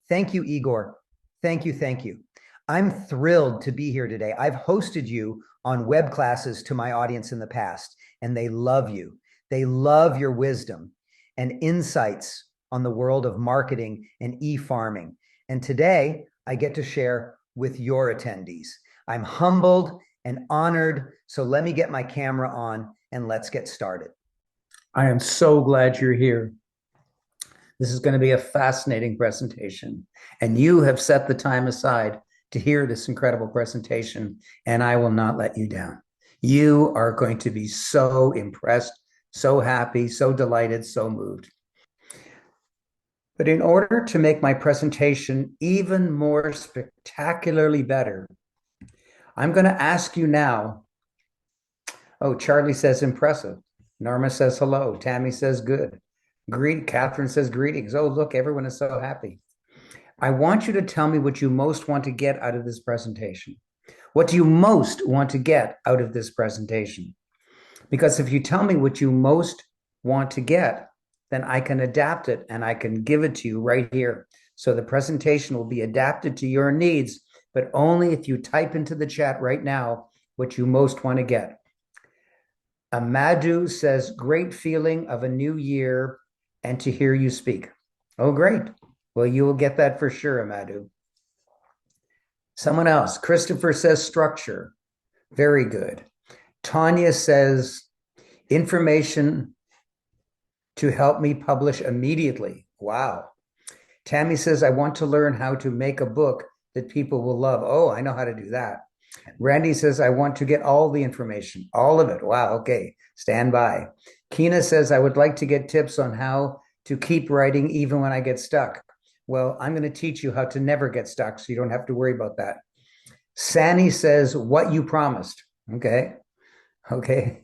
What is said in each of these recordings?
Thank you, Igor. Thank you. Thank you. I'm thrilled to be here today. I've hosted you on web classes to my audience in the past, and they love you. They love your wisdom and insights on the world of marketing and e-farming. And today I get to share with your attendees. I'm humbled and honored. So let me get my camera on and let's get started. I am so glad you're here. This is going to be a fascinating presentation, and you have set the time aside to hear this incredible presentation, and I will not let you down. You are going to be so impressed, so happy, so delighted, so moved. But in order to make my presentation even more spectacularly better, I'm going to ask you now. Oh, Charlie says impressive. Norma says hello. Tammy says good. Catherine says greetings. Oh, look, everyone is so happy. I want you to tell me what you most want to get out of this presentation. What do you most want to get out of this presentation? Because if you tell me what you most want to get, then I can adapt it and I can give it to you right here. So the presentation will be adapted to your needs, but only if you type into the chat right now what you most want to get. Amadou says, great feeling of a new year and to hear you speak. Oh, great. Well, you will get that for sure, Amadou. Someone else, Christopher says structure. Very good. Tanya says information to help me publish immediately. Wow. Tammy says, I want to learn how to make a book that people will love. Oh, I know how to do that. Randy says, I want to get all the information, all of it. Wow. Okay. Stand by. Keena says, I would like to get tips on how to keep writing even when I get stuck. Well, I'm going to teach you how to never get stuck, so you don't have to worry about that. Sani says, what you promised. Okay. Okay.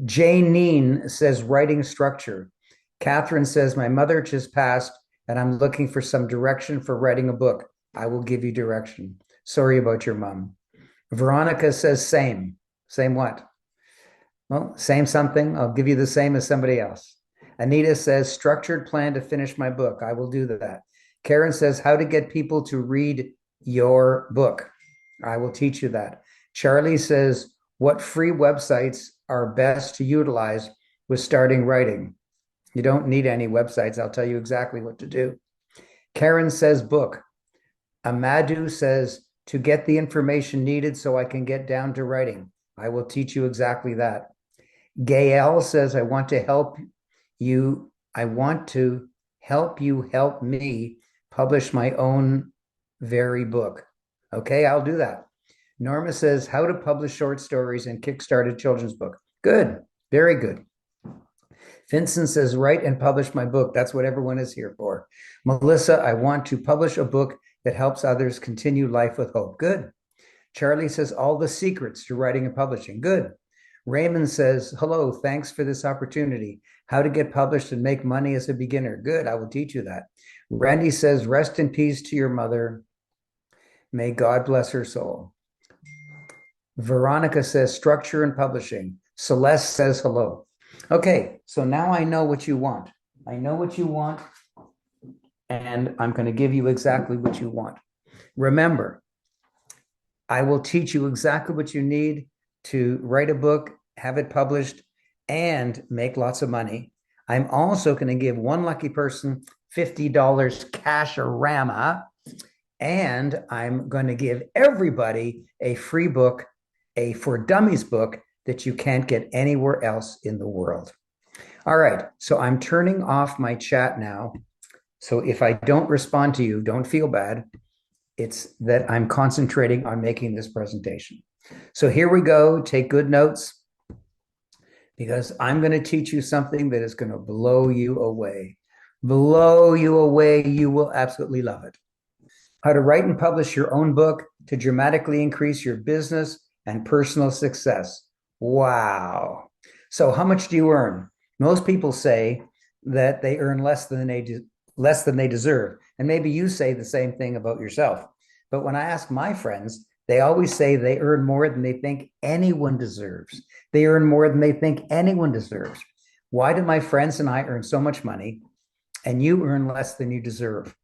Janine says, writing structure. Catherine says, my mother just passed and I'm looking for some direction for writing a book. I will give you direction. Sorry about your mom. Veronica says, same. Same what? Well, same something. I'll give you the same as somebody else. Anita says, structured plan to finish my book. I will do that. Karen says, how to get people to read your book. I will teach you that. Charlie says, what free websites are best to utilize with starting writing? You don't need any websites. I'll tell you exactly what to do. Karen says, book. Amadou says, to get the information needed so I can get down to writing. I will teach you exactly that. Gael says, I want to help you. I want to help you help me publish my own very book. Okay, I'll do that. Norma says, how to publish short stories and kickstart a children's book. Good, very good. Vincent says, write and publish my book. That's what everyone is here for. Melissa, I want to publish a book that helps others continue life with hope. Good. Charlie says, all the secrets to writing and publishing. Good. Raymond says, hello, thanks for this opportunity. How to get published and make money as a beginner. Good, I will teach you that. Randy says, rest in peace to your mother. May God bless her soul. Veronica says, structure and publishing. Celeste says, hello. Okay, so now I know what you want. I know what you want, and I'm going to give you exactly what you want. Remember, I will teach you exactly what you need to write a book, have it published, and make lots of money. I'm also going to give one lucky person $50 cash-a-rama, and I'm going to give everybody a free book, a For Dummies book that you can't get anywhere else in the world. All right, so I'm turning off my chat now. So if I don't respond to you, don't feel bad. It's that I'm concentrating on making this presentation. So here we go. Take good notes, because I'm going to teach you something that is going to blow you away. Blow you away. You will absolutely love it. How to write and publish your own book to dramatically increase your business and personal success. Wow. So how much do you earn? Most people say that they earn less than they deserve. And maybe you say the same thing about yourself. But when I ask my friends, they always say they earn more than they think anyone deserves. They earn more than they think anyone deserves. Why do my friends and I earn so much money and you earn less than you deserve?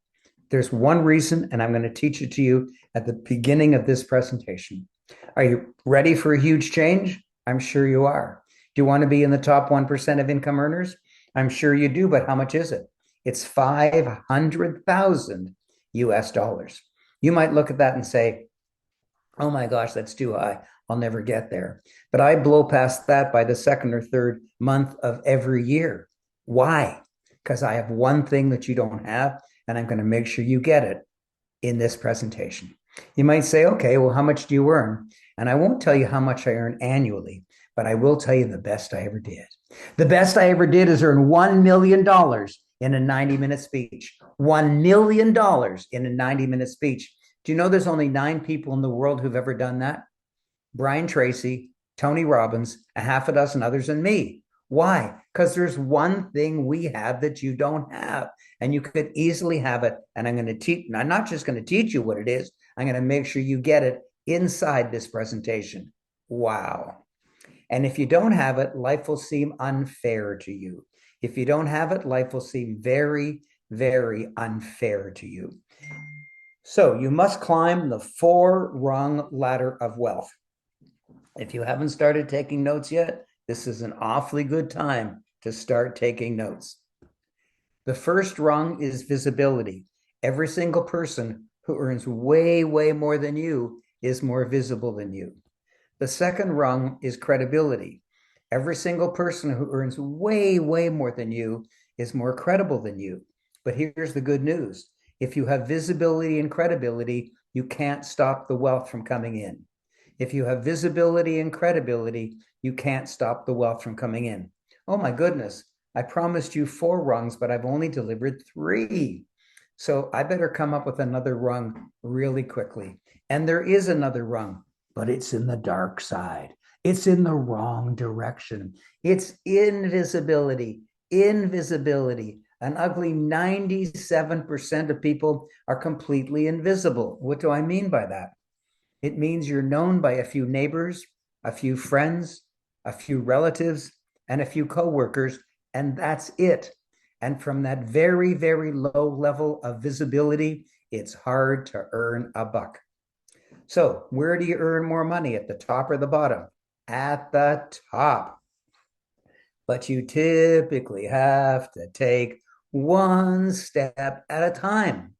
There's one reason, and I'm going to teach it to you at the beginning of this presentation. Are you ready for a huge change? I'm sure you are. Do you want to be in the top 1% of income earners? I'm sure you do, but how much is it? It's 500,000 US dollars. You might look at that and say, oh my gosh, that's too high. I'll never get there. But I blow past that by the second or third month of every year. Why? Because I have one thing that you don't have, and I'm going to make sure you get it in this presentation. You might say, okay, well, how much do you earn? And I won't tell you how much I earn annually, but I will tell you the best I ever did. The best I ever did is earn $1 million in a 90-minute speech. $1 million in a 90-minute speech. Do you know there's only 9 people in the world who've ever done that? Brian Tracy, Tony Robbins, a half a dozen others, and me. Why? Because there's one thing we have that you don't have, and you could easily have it. And I'm going to teach, I'm not just going to teach you what it is, I'm going to make sure you get it inside this presentation. Wow. And if you don't have it, life will seem unfair to you. If you don't have it, life will seem very, very unfair to you. So you must climb the 4-rung ladder of wealth. If you haven't started taking notes yet, this is an awfully good time to start taking notes. The first rung is visibility. Every single person who earns way, way more than you is more visible than you. The second rung is credibility. Every single person who earns way, way more than you is more credible than you. But here's the good news. If you have visibility and credibility, you can't stop the wealth from coming in. If you have visibility and credibility, you can't stop the wealth from coming in. Oh my goodness, I promised you 4 rungs, but I've only delivered 3. So I better come up with another rung really quickly. And there is another rung, but it's in the dark side. It's in the wrong direction. It's invisibility. Invisibility. An ugly 97% of people are completely invisible. What do I mean by that? It means you're known by a few neighbors, a few friends, a few relatives, and a few coworkers, and that's it. And from that very, very low level of visibility, it's hard to earn a buck. So where do you earn more money, at the top or the bottom? At the top. But you typically have to take one step at a time.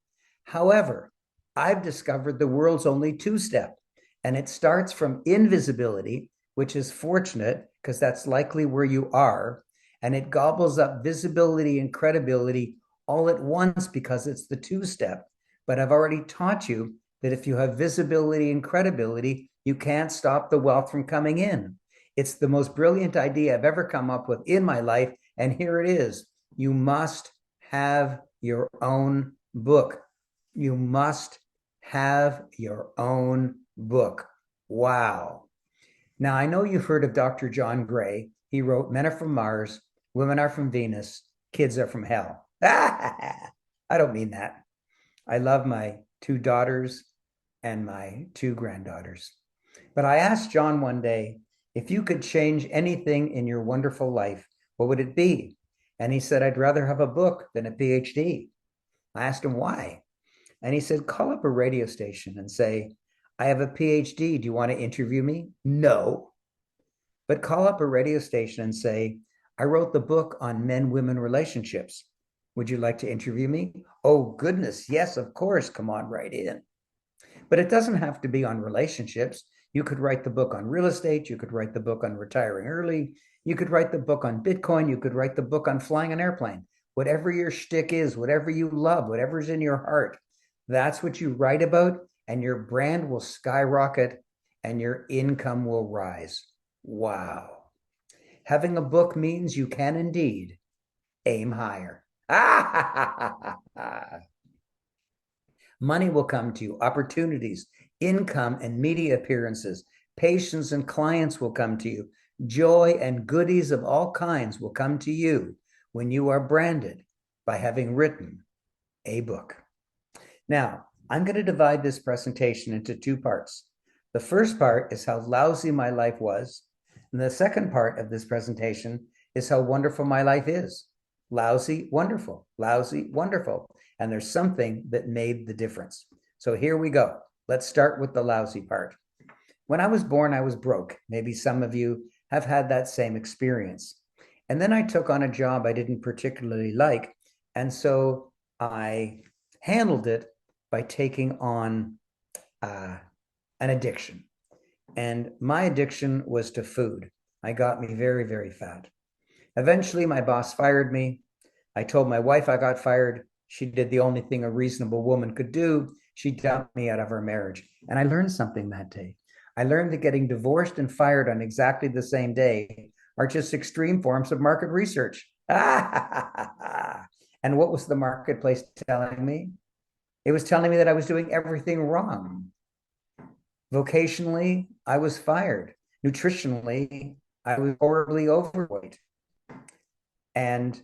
However, I've discovered the world's only 2-step, and it starts from invisibility, which is fortunate because that's likely where you are, and it gobbles up visibility and credibility all at once because it's the 2-step. But I've already taught you that if you have visibility and credibility, you can't stop the wealth from coming in. It's the most brilliant idea I've ever come up with in my life. And here it is. You must have your own book. You must have your own book. Wow. Now, I know you've heard of Dr. John Gray. He wrote Men Are From Mars, Women Are From Venus, Kids Are From Hell. I don't mean that. I love my 2 daughters and my 2 granddaughters. But I asked John one day, if you could change anything in your wonderful life, what would it be? And he said, I'd rather have a book than a PhD. I asked him why. And he said, call up a radio station and say, I have a PhD. Do you want to interview me? No. But call up a radio station and say, I wrote the book on men-women relationships. Would you like to interview me? Oh, goodness. Yes, of course. Come on right in. But it doesn't have to be on relationships. You could write the book on real estate. You could write the book on retiring early. You could write the book on Bitcoin. You could write the book on flying an airplane. Whatever your shtick is, whatever you love, whatever's in your heart, that's what you write about, and your brand will skyrocket and your income will rise. Wow. Having a book means you can indeed aim higher. Money will come to you, opportunities, income and media appearances, patients and clients will come to you. Joy and goodies of all kinds will come to you when you are branded by having written a book. Now, I'm going to divide this presentation into 2 parts. The first part is how lousy my life was, and the second part of this presentation is how wonderful my life is. lousy, wonderful, lousy, wonderful. And there's something that made the difference. So here we go. Let's start with the lousy part. When I was born, I was broke. Maybe some of you have had that same experience. And then I took on a job I didn't particularly like. And so I handled it by taking on an addiction. And my addiction was to food. I got me very, very fat. Eventually, my boss fired me. I told my wife I got fired. She did the only thing a reasonable woman could do. She dumped me out of our marriage. And I learned something that day. I learned that getting divorced and fired on exactly the same day are just extreme forms of market research. And what was the marketplace telling me? It was telling me that I was doing everything wrong. Vocationally, I was fired. Nutritionally, I was horribly overweight. And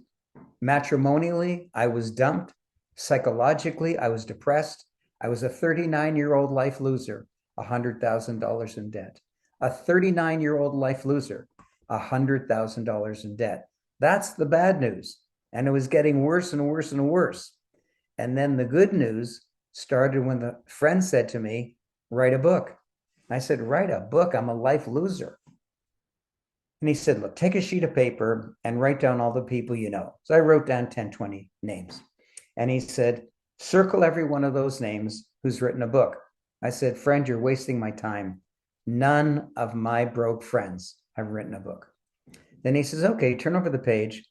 matrimonially, I was dumped. Psychologically, I was depressed. I was a 39-year-old life loser, $100,000 in debt. A 39-year-old life loser, $100,000 in debt. That's the bad news. And it was getting worse and worse and worse. And then the good news started when the friend said to me, write a book. I said, write a book? I'm a life loser. And he said, look, take a sheet of paper and write down all the people you know. So I wrote down 10, 20 names. And he said, circle every one of those names who's written a book. I said, friend, you're wasting my time. None of my broke friends have written a book. Then he says, okay, turn over the page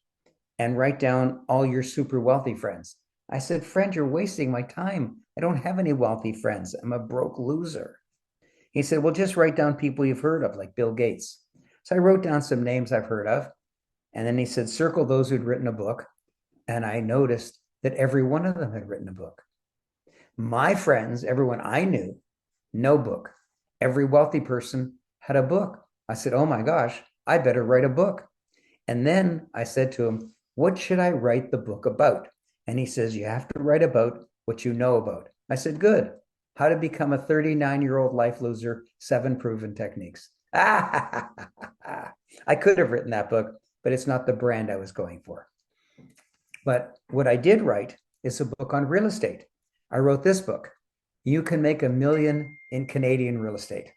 and write down all your super wealthy friends. I said, friend, you're wasting my time. I don't have any wealthy friends. I'm a broke loser. He said, well, just write down people you've heard of, like Bill Gates. So I wrote down some names I've heard of. And then he said, circle those who'd written a book. And I noticed that every one of them had written a book. My friends, everyone I knew, no book. Every wealthy person had a book. I said, oh my gosh, I better write a book. And then I said to him, what should I write the book about? And he says, you have to write about what you know about. I said, good. How to become a 39-year-old life loser, 7 proven techniques. I could have written that book, but it's not the brand I was going for. But what I did write is a book on real estate. I wrote this book. You can make $1 million in Canadian real estate.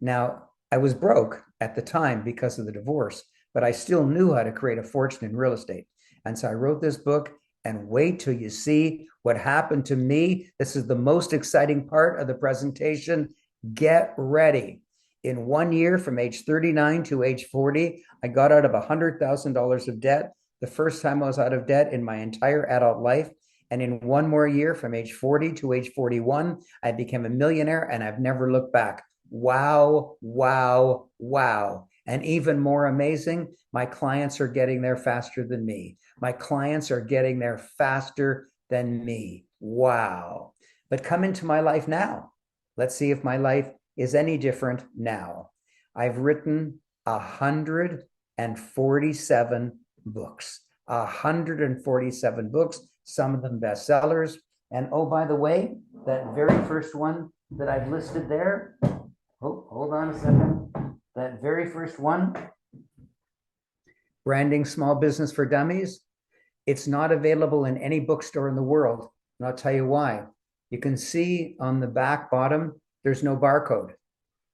Now, I was broke at the time because of the divorce, but I still knew how to create a fortune in real estate. And so I wrote this book, and wait till you see what happened to me. This is the most exciting part of the presentation. Get ready. In 1 year, from age 39 to age 40, I got out of $100,000 of debt. The first time I was out of debt in my entire adult life. And in 1 more year, from age 40 to age 41, I became a millionaire, and I've never looked back. Wow, wow, wow. And even more amazing, my clients are getting there faster than me. My clients are getting there faster than me. Wow. But come into my life now. Let's see if my life is any different now. I've written 147 books. 147 books, some of them bestsellers. And oh, by the way, that very first one that I've listed there, oh, hold on a second. That very first one, Branding Small Business for Dummies, it's not available in any bookstore in the world. And I'll tell you why. You can see on the back bottom, there's no barcode.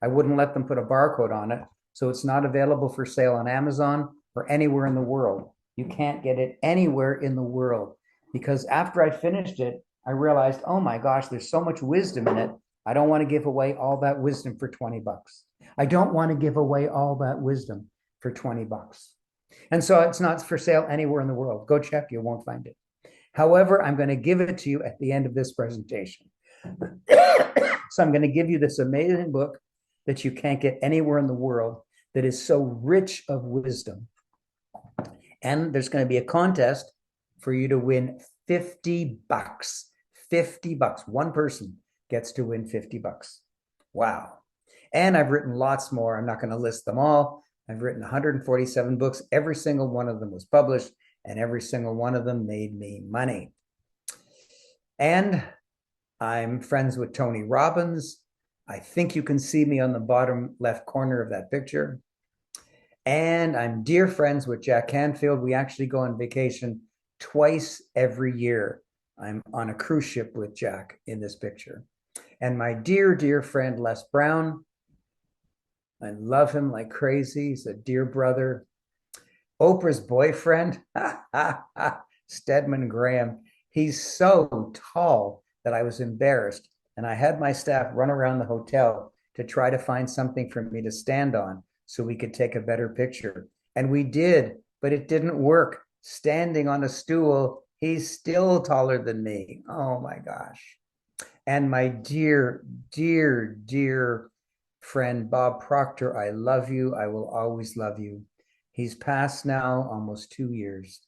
I wouldn't let them put a barcode on it. So it's not available for sale on Amazon or anywhere in the world. You can't get it anywhere in the world, because after I finished it, I realized, oh my gosh, there's so much wisdom in it. I don't want to give away all that wisdom for 20 bucks. I don't want to give away all that wisdom for 20 bucks. And so it's not for sale anywhere in the world. Go check, you won't find it. However, I'm going to give it to you at the end of this presentation. So I'm going to give you this amazing book that you can't get anywhere in the world, that is so rich of wisdom. And there's going to be a contest for you to win 50 bucks. 50 bucks. One person gets to win 50 bucks. Wow. And I've written lots more. I'm not going to list them all. I've written 147 books. Every single one of them was published, and every single one of them made me money. And I'm friends with Tony Robbins. I think you can see me on the bottom left corner of that picture. And I'm dear friends with Jack Canfield. We actually go on vacation twice every year. I'm on a cruise ship with Jack in this picture. And my dear, dear friend, Les Brown, I love him like crazy. He's a dear brother. Oprah's boyfriend, Stedman Graham. He's so tall that I was embarrassed. And I had my staff run around the hotel to try to find something for me to stand on so we could take a better picture. And we did, but it didn't work. Standing on a stool, he's still taller than me. Oh my gosh. And my dear, dear, dear friend, Bob Proctor, I love you. I will always love you. He's passed now almost 2 years.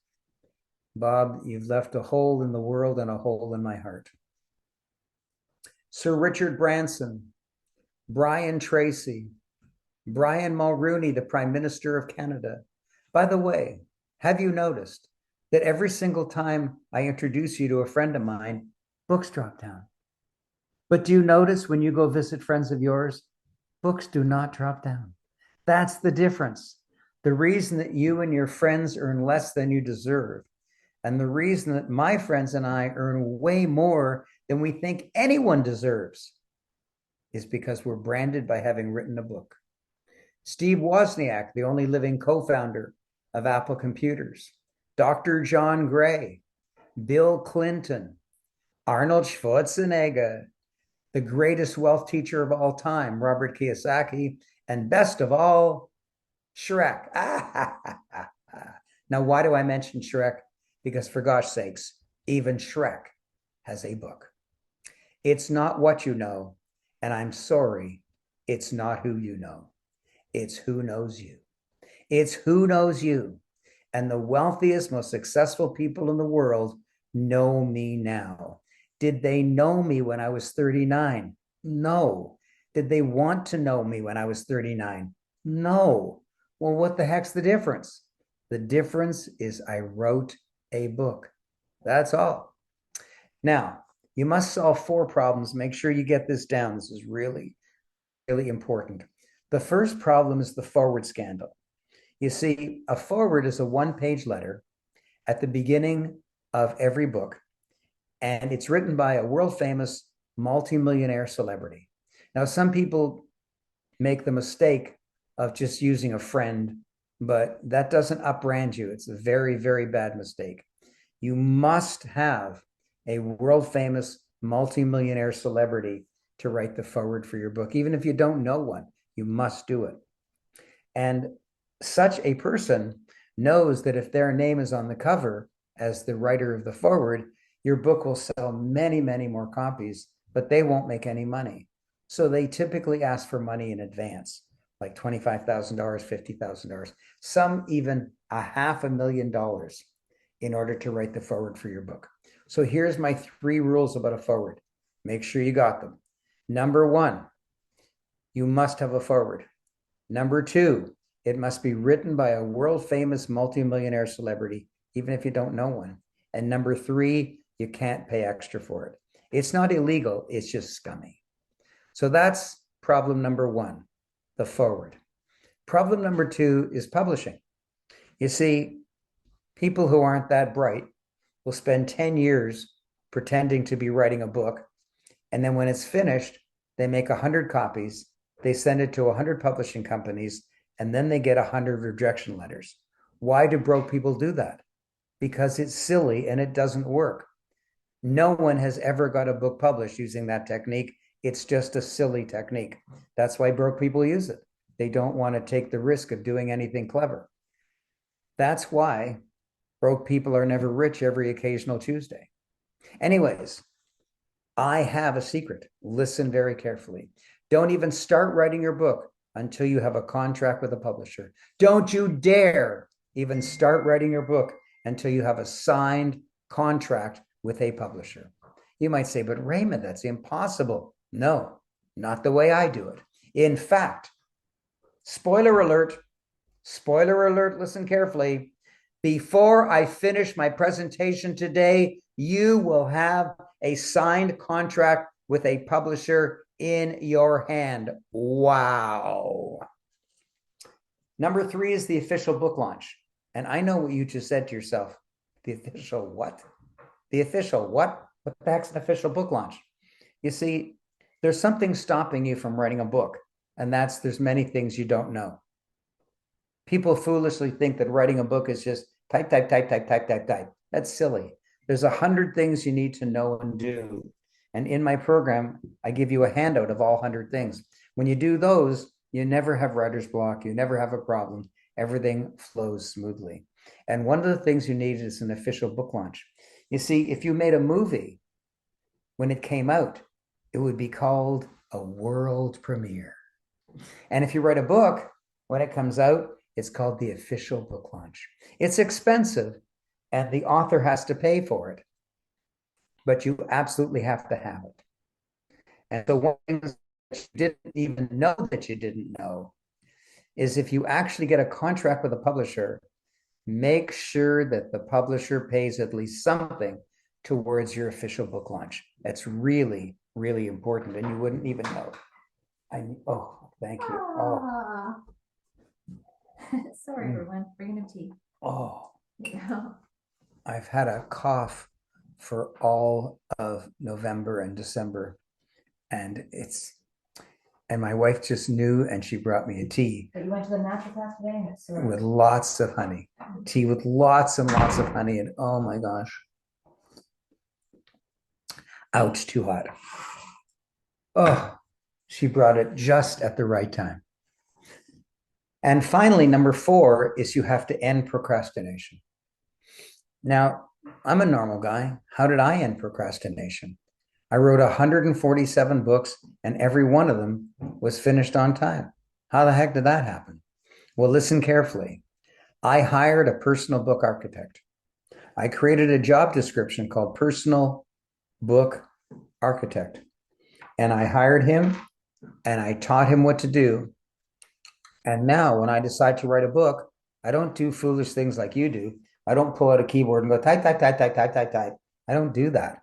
Bob, you've left a hole in the world and a hole in my heart. Sir Richard Branson, Brian Tracy, Brian Mulroney, the Prime Minister of Canada. By the way, have you noticed that every single time I introduce you to a friend of mine, books drop down? But do you notice when you go visit friends of yours, books do not drop down? That's the difference. The reason that you and your friends earn less than you deserve, and the reason that my friends and I earn way more than we think anyone deserves, is because we're branded by having written a book. Steve Wozniak, the only living co-founder of Apple Computers, Dr. John Gray, Bill Clinton, Arnold Schwarzenegger, the greatest wealth teacher of all time, Robert Kiyosaki, and best of all, Shrek. Now, why do I mention Shrek? Because for gosh sakes, even Shrek has a book. It's not what you know, and I'm sorry, it's not who you know. It's who knows you. It's who knows you. And the wealthiest, most successful people in the world know me now. Did they know me when I was 39? No. Did they want to know me when I was 39? No. Well, what the heck's the difference? The difference is I wrote a book. That's all. Now, you must solve 4 problems. Make sure you get this down. This is really, really important. The first problem is the forward scandal. You see, a forward is a one-page letter at the beginning of every book, and it's written by a world-famous multimillionaire celebrity. Now, some people make the mistake of just using a friend, but that doesn't upbrand you. It's a very, very bad mistake. You must have a world-famous multimillionaire celebrity to write the forward for your book. Even if you don't know one, you must do it. And such a person knows that if their name is on the cover as the writer of the forward, your book will sell many, many more copies, but they won't make any money. So they typically ask for money in advance, like $25,000, $50,000, some even $500,000 in order to write the forward for your book. So here's my 3 rules about a forward. Make sure you got them. Number 1, you must have a forward. Number 2, it must be written by a world-famous multimillionaire celebrity, even if you don't know one. And number 3, you can't pay extra for it. It's not illegal, it's just scummy. So that's problem number 1, the forward. Problem number 2 is publishing. You see, people who aren't that bright will spend 10 years pretending to be writing a book, and then when it's finished, they make 100 copies, they send it to 100 publishing companies, and then they get 100 rejection letters. Why do broke people do that? Because it's silly and it doesn't work. No one has ever got a book published using that technique. It's just a silly technique. That's why broke people use it. They don't want to take the risk of doing anything clever. That's why broke people are never rich every occasional Tuesday. Anyways, I have a secret. Listen very carefully. Don't even start writing your book until you have a contract with a publisher. Don't you dare even start writing your book until you have a signed contract with a publisher. You might say, but Raymond, that's impossible. No, not the way I do it. In fact, spoiler alert, listen carefully. Before I finish my presentation today, you will have a signed contract with a publisher in your hand. Wow. Number 3 is the official book launch. And I know what you just said to yourself. The official what? The official what? What the heck's an official book launch? You see, there's something stopping you from writing a book, and that's there's many things you don't know. People foolishly think that writing a book is just type, type, type, type, type, type, type. That's silly. There's 100 things you need to know and do. And in my program, I give you a handout of all 100 things. When you do those, you never have writer's block. You never have a problem. Everything flows smoothly. And one of the things you need is an official book launch. You see, if you made a movie when it came out, it would be called a world premiere. And if you write a book, when it comes out, it's called the official book launch. It's expensive, and the author has to pay for it, but you absolutely have to have it. And so one thing that you didn't even know that you didn't know is if you actually get a contract with a publisher, make sure that the publisher pays at least something towards your official book launch. That's really, really important, and you wouldn't even know. Thank you. Oh. Sorry, everyone. Bringing him tea. Oh. Yeah. I've had a cough for all of November and December, and my wife just knew, and she brought me a tea. But you went to the naturopath today, and with lots of honey, tea with lots and lots of honey, and oh my gosh, ouch, too hot. Oh, she brought it just at the right time. And finally, number 4 is you have to end procrastination. Now, I'm a normal guy. How did I end procrastination? I wrote 147 books, and every one of them was finished on time. How the heck did that happen? Well, listen carefully. I hired a personal book architect. I created a job description called personal book architect. And I hired him, and I taught him what to do. And now when I decide to write a book, I don't do foolish things like you do. I don't pull out a keyboard and go type, type, type, type, type, type, type. I don't do that.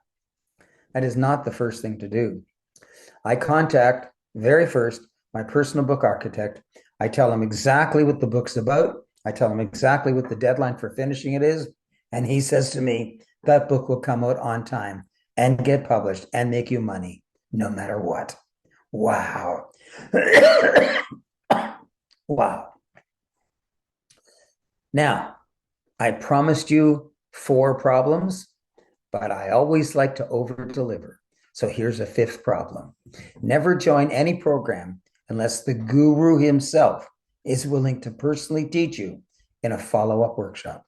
That is not the first thing to do. I contact, very first, my personal book architect. I tell him exactly what the book's about. I tell him exactly what the deadline for finishing it is. And he says to me, that book will come out on time and get published and make you money, no matter what. Wow. Wow. Now, I promised you 4 problems, but I always like to over-deliver. So here's a 5th problem. Never join any program unless the guru himself is willing to personally teach you in a follow-up workshop.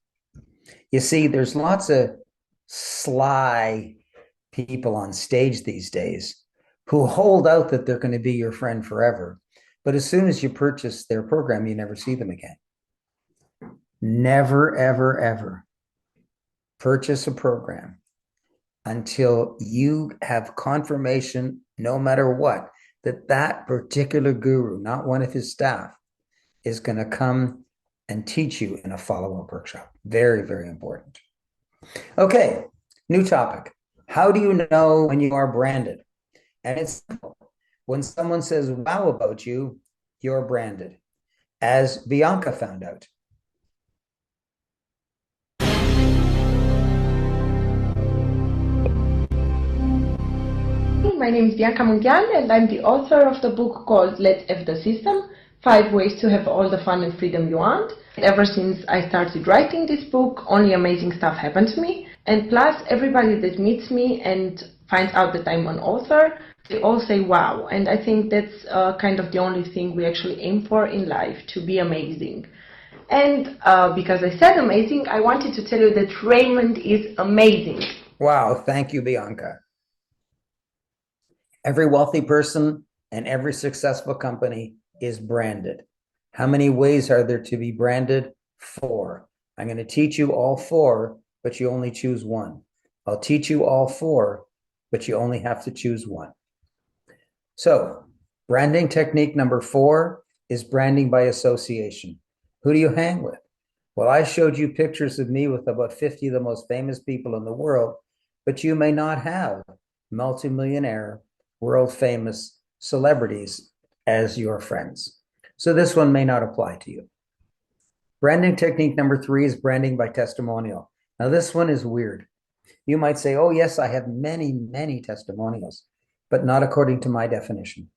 You see, there's lots of sly people on stage these days who hold out that they're going to be your friend forever. But as soon as you purchase their program, you never see them again. Never, ever, ever purchase a program until you have confirmation, no matter what, that that particular guru, not one of his staff, is going to come and teach you in a follow-up workshop. Very, very important. Okay, new topic. How do you know when you are branded? And it's simple. When someone says wow about you, you're branded, as Bianca found out. My name is Bianca Mondial, and I'm the author of the book called Let's F the System, 5 Ways to Have All the Fun and Freedom You Want. Ever since I started writing this book, only amazing stuff happened to me. And plus, everybody that meets me and finds out that I'm an author, they all say wow. And I think that's kind of the only thing we actually aim for in life, to be amazing. And because I said amazing, I wanted to tell you that Raymond is amazing. Wow, thank you, Bianca. Every wealthy person and every successful company is branded. How many ways are there to be branded? 4. I'm going to teach you all 4, but you only choose one. I'll teach you all 4, but you only have to choose one. So, branding technique number 4 is branding by association. Who do you hang with? Well, I showed you pictures of me with about 50 of the most famous people in the world, but you may not have multimillionaire, world-famous celebrities as your friends. So this one may not apply to you. Branding technique number 3 is branding by testimonial. Now, this one is weird. You might say, oh, yes, I have many, many testimonials, but not according to my definition.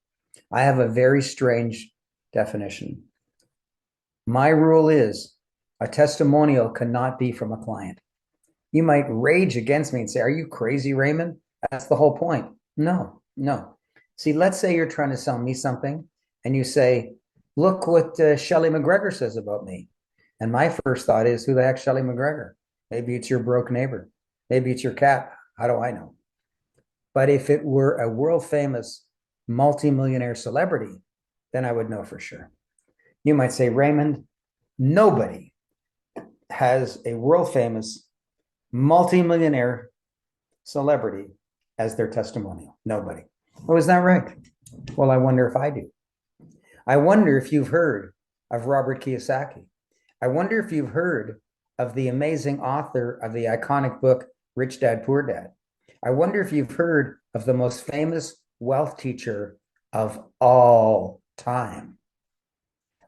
I have a very strange definition. My rule is a testimonial cannot be from a client. You might rage against me and say, are you crazy, Raymond? That's the whole point. No, no. See, let's say you're trying to sell me something and you say, look what Shelley McGregor says about me. And my first thought is, who the heck's Shelley McGregor? Maybe it's your broke neighbor. Maybe it's your cat. How do I know? But if it were a world famous multimillionaire celebrity, then I would know for sure. You might say, Raymond, nobody has a world famous multimillionaire celebrity as their testimonial. Nobody. Oh, is that right? Well, I wonder if I do. I wonder if you've heard of Robert Kiyosaki. I wonder if you've heard of the amazing author of the iconic book, Rich Dad, Poor Dad. I wonder if you've heard of the most famous wealth teacher of all time.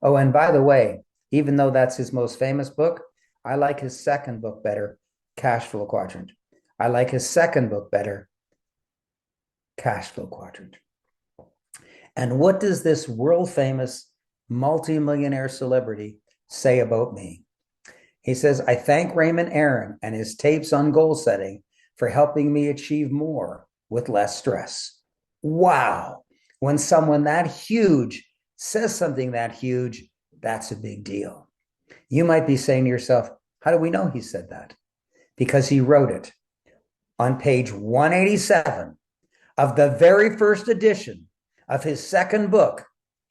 Oh, and by the way, even though that's his most famous book, I like his second book better, Cash Flow Quadrant. I like his second book better, Cash Flow Quadrant. And what does this world famous multimillionaire celebrity say about me? He says, I thank Raymond Aaron and his tapes on goal setting for helping me achieve more with less stress. Wow. When someone that huge says something that huge, that's a big deal. You might be saying to yourself, how do we know he said that? Because he wrote it on page 187 of the very first edition of his second book,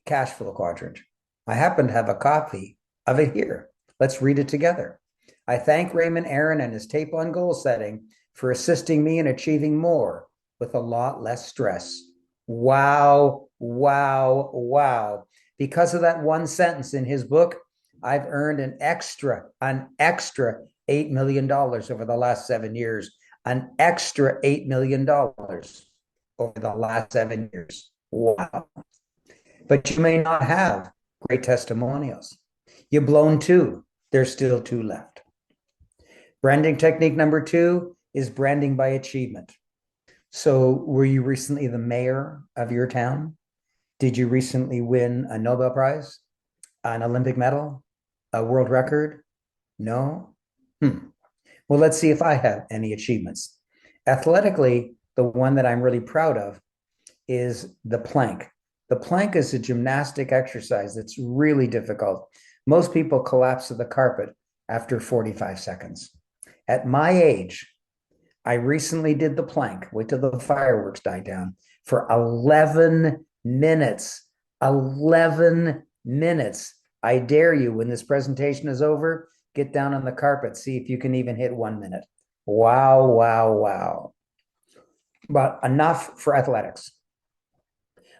Cash Flow Quadrant. I happen to have a copy of it here. Let's read it together. I thank Raymond Aaron and his tape on goal setting for assisting me in achieving more with a lot less stress. Wow, wow, wow. Because of that one sentence in his book, I've earned an extra $8 million over the last 7 years. An extra $8 million over the last 7 years. Wow. But you may not have great testimonials. You've blown 2. There's still 2 left. Branding technique number 2 is branding by achievement. So were you recently the mayor of your town? Did you recently win a Nobel Prize, an Olympic medal, a world record? No? Well, let's see if I have any achievements. Athletically, the one that I'm really proud of is the plank. The plank is a gymnastic exercise that's really difficult. Most people collapse to the carpet after 45 seconds. At my age, I recently did the plank, wait till the fireworks die down, for 11 minutes. 11 minutes. I dare you, when this presentation is over, get down on the carpet, see if you can even hit 1 minute. Wow, wow, wow. But enough for athletics.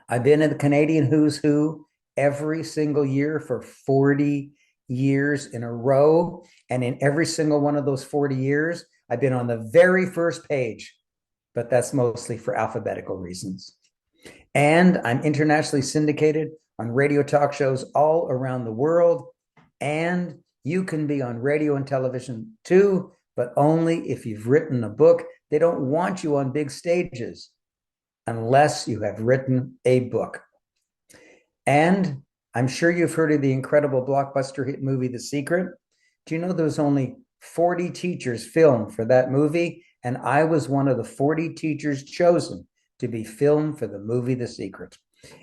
I've been in the Canadian Who's Who every single year for 40 years in a row. And in every single one of those 40 years, I've been on the very first page, but that's mostly for alphabetical reasons. And I'm internationally syndicated on radio talk shows all around the world. And you can be on radio and television too, but only if you've written a book. They don't want you on big stages unless you have written a book. And I'm sure you've heard of the incredible blockbuster hit movie, The Secret. Do you know there's only 40 teachers filmed for that movie? And I was one of the 40 teachers chosen to be filmed for the movie, The Secret.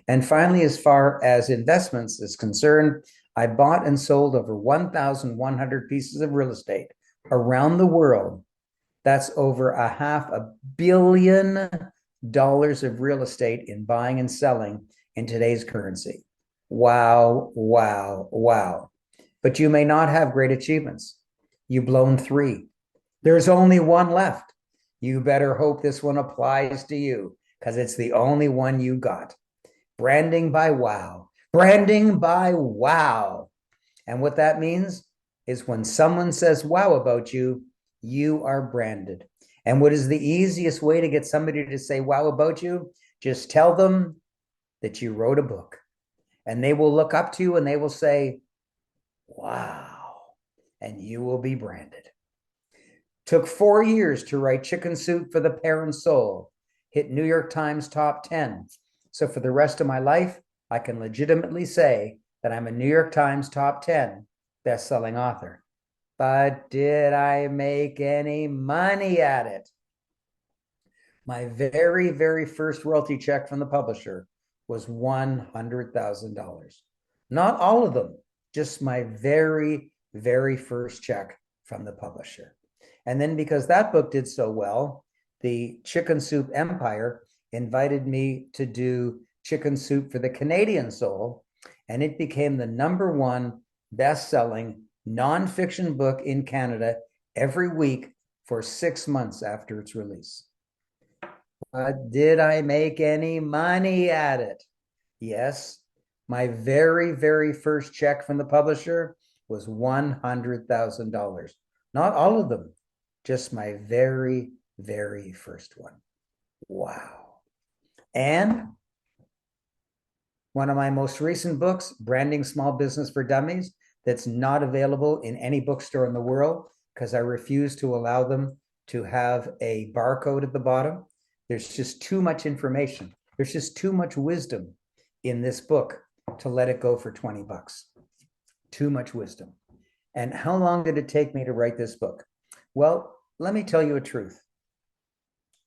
And finally, as far as investments is concerned, I bought and sold over 1,100 pieces of real estate around the world. That's over $500 million of real estate in buying and selling in today's currency. Wow, wow, wow. But you may not have great achievements. You've blown 3. There's only 1 left. You better hope this one applies to you because it's the only one you got. Branding by wow. Branding by wow. And what that means is when someone says wow about you, you are branded. And what is the easiest way to get somebody to say wow about you? Just tell them that you wrote a book. And they will look up to you and they will say, wow. And you will be branded. Took 4 years to write Chicken Soup for the Parent Soul. Hit New York Times top 10. So for the rest of my life, I can legitimately say that I'm a New York Times top 10 best-selling author. But did I make any money at it? My very, very first royalty check from the publisher was $100,000. Not all of them, just my very, very first check from the publisher. And then because that book did so well, the Chicken Soup Empire invited me to do Chicken Soup for the Canadian Soul, and it became the #1 best-selling nonfiction book in Canada every week for 6 months after its release. Did I make any money at it? Yes. My very, very first check from the publisher was $100,000. Not all of them, just my very, very first one. Wow. And one of my most recent books, Branding Small Business for Dummies, that's not available in any bookstore in the world because I refuse to allow them to have a barcode at the bottom. There's just too much information. There's just too much wisdom in this book to let it go for $20. Too much wisdom. And how long did it take me to write this book? Well, let me tell you a truth.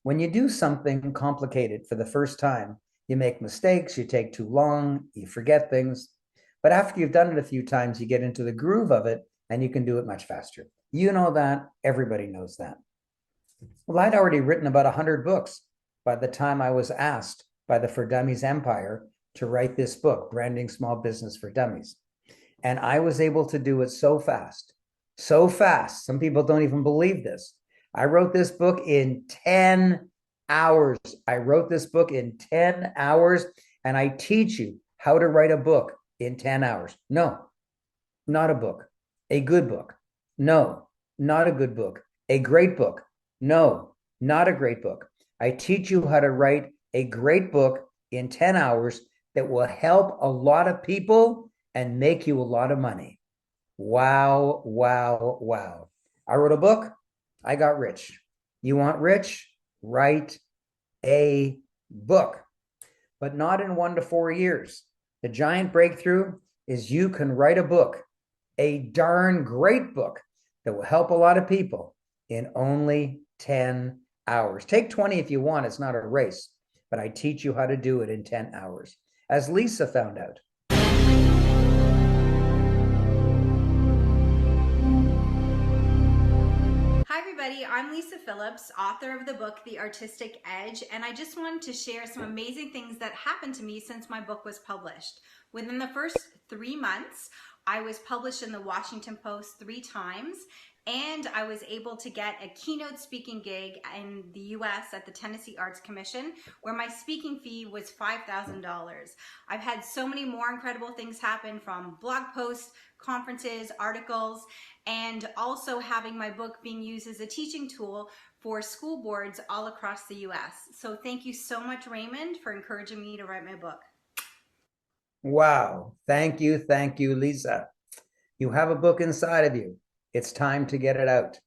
When you do something complicated for the first time, you make mistakes, you take too long, you forget things. But after you've done it a few times, you get into the groove of it and you can do it much faster. You know that. Everybody knows that. Well, I'd already written about 100 books by the time I was asked by the For Dummies Empire to write this book, Branding Small Business for Dummies. And I was able to do it so fast, so fast. Some people don't even believe this. I wrote this book in 10 hours. I wrote this book in 10 hours, and I teach you how to write a book in 10 hours. No, not a book. A good book. No, not a good book. A great book. No, not a great book. I teach you how to write a great book in 10 hours that will help a lot of people and make you a lot of money. Wow, wow, wow. I wrote a book. I got rich. You want rich? Write a book, but not in 1 to 4 years. The giant breakthrough is you can write a book, a darn great book that will help a lot of people in only 10 hours. Take 20 if you want. It's not a race, but I teach you how to do it in 10 hours, as Lisa found out. Hi, everybody. I'm Lisa Phillips, author of the book, The Artistic Edge, and I just wanted to share some amazing things that happened to me since my book was published. Within the first 3 months, I was published in the Washington Post 3 times, and I was able to get a keynote speaking gig in the US at the Tennessee Arts Commission, where my speaking fee was $5,000. I've had so many more incredible things happen, from blog posts, conferences, articles, and also having my book being used as a teaching tool for school boards all across the US. So thank you so much, Raymond, for encouraging me to write my book. Wow. Thank you, Lisa. You have a book inside of you. It's time to get it out.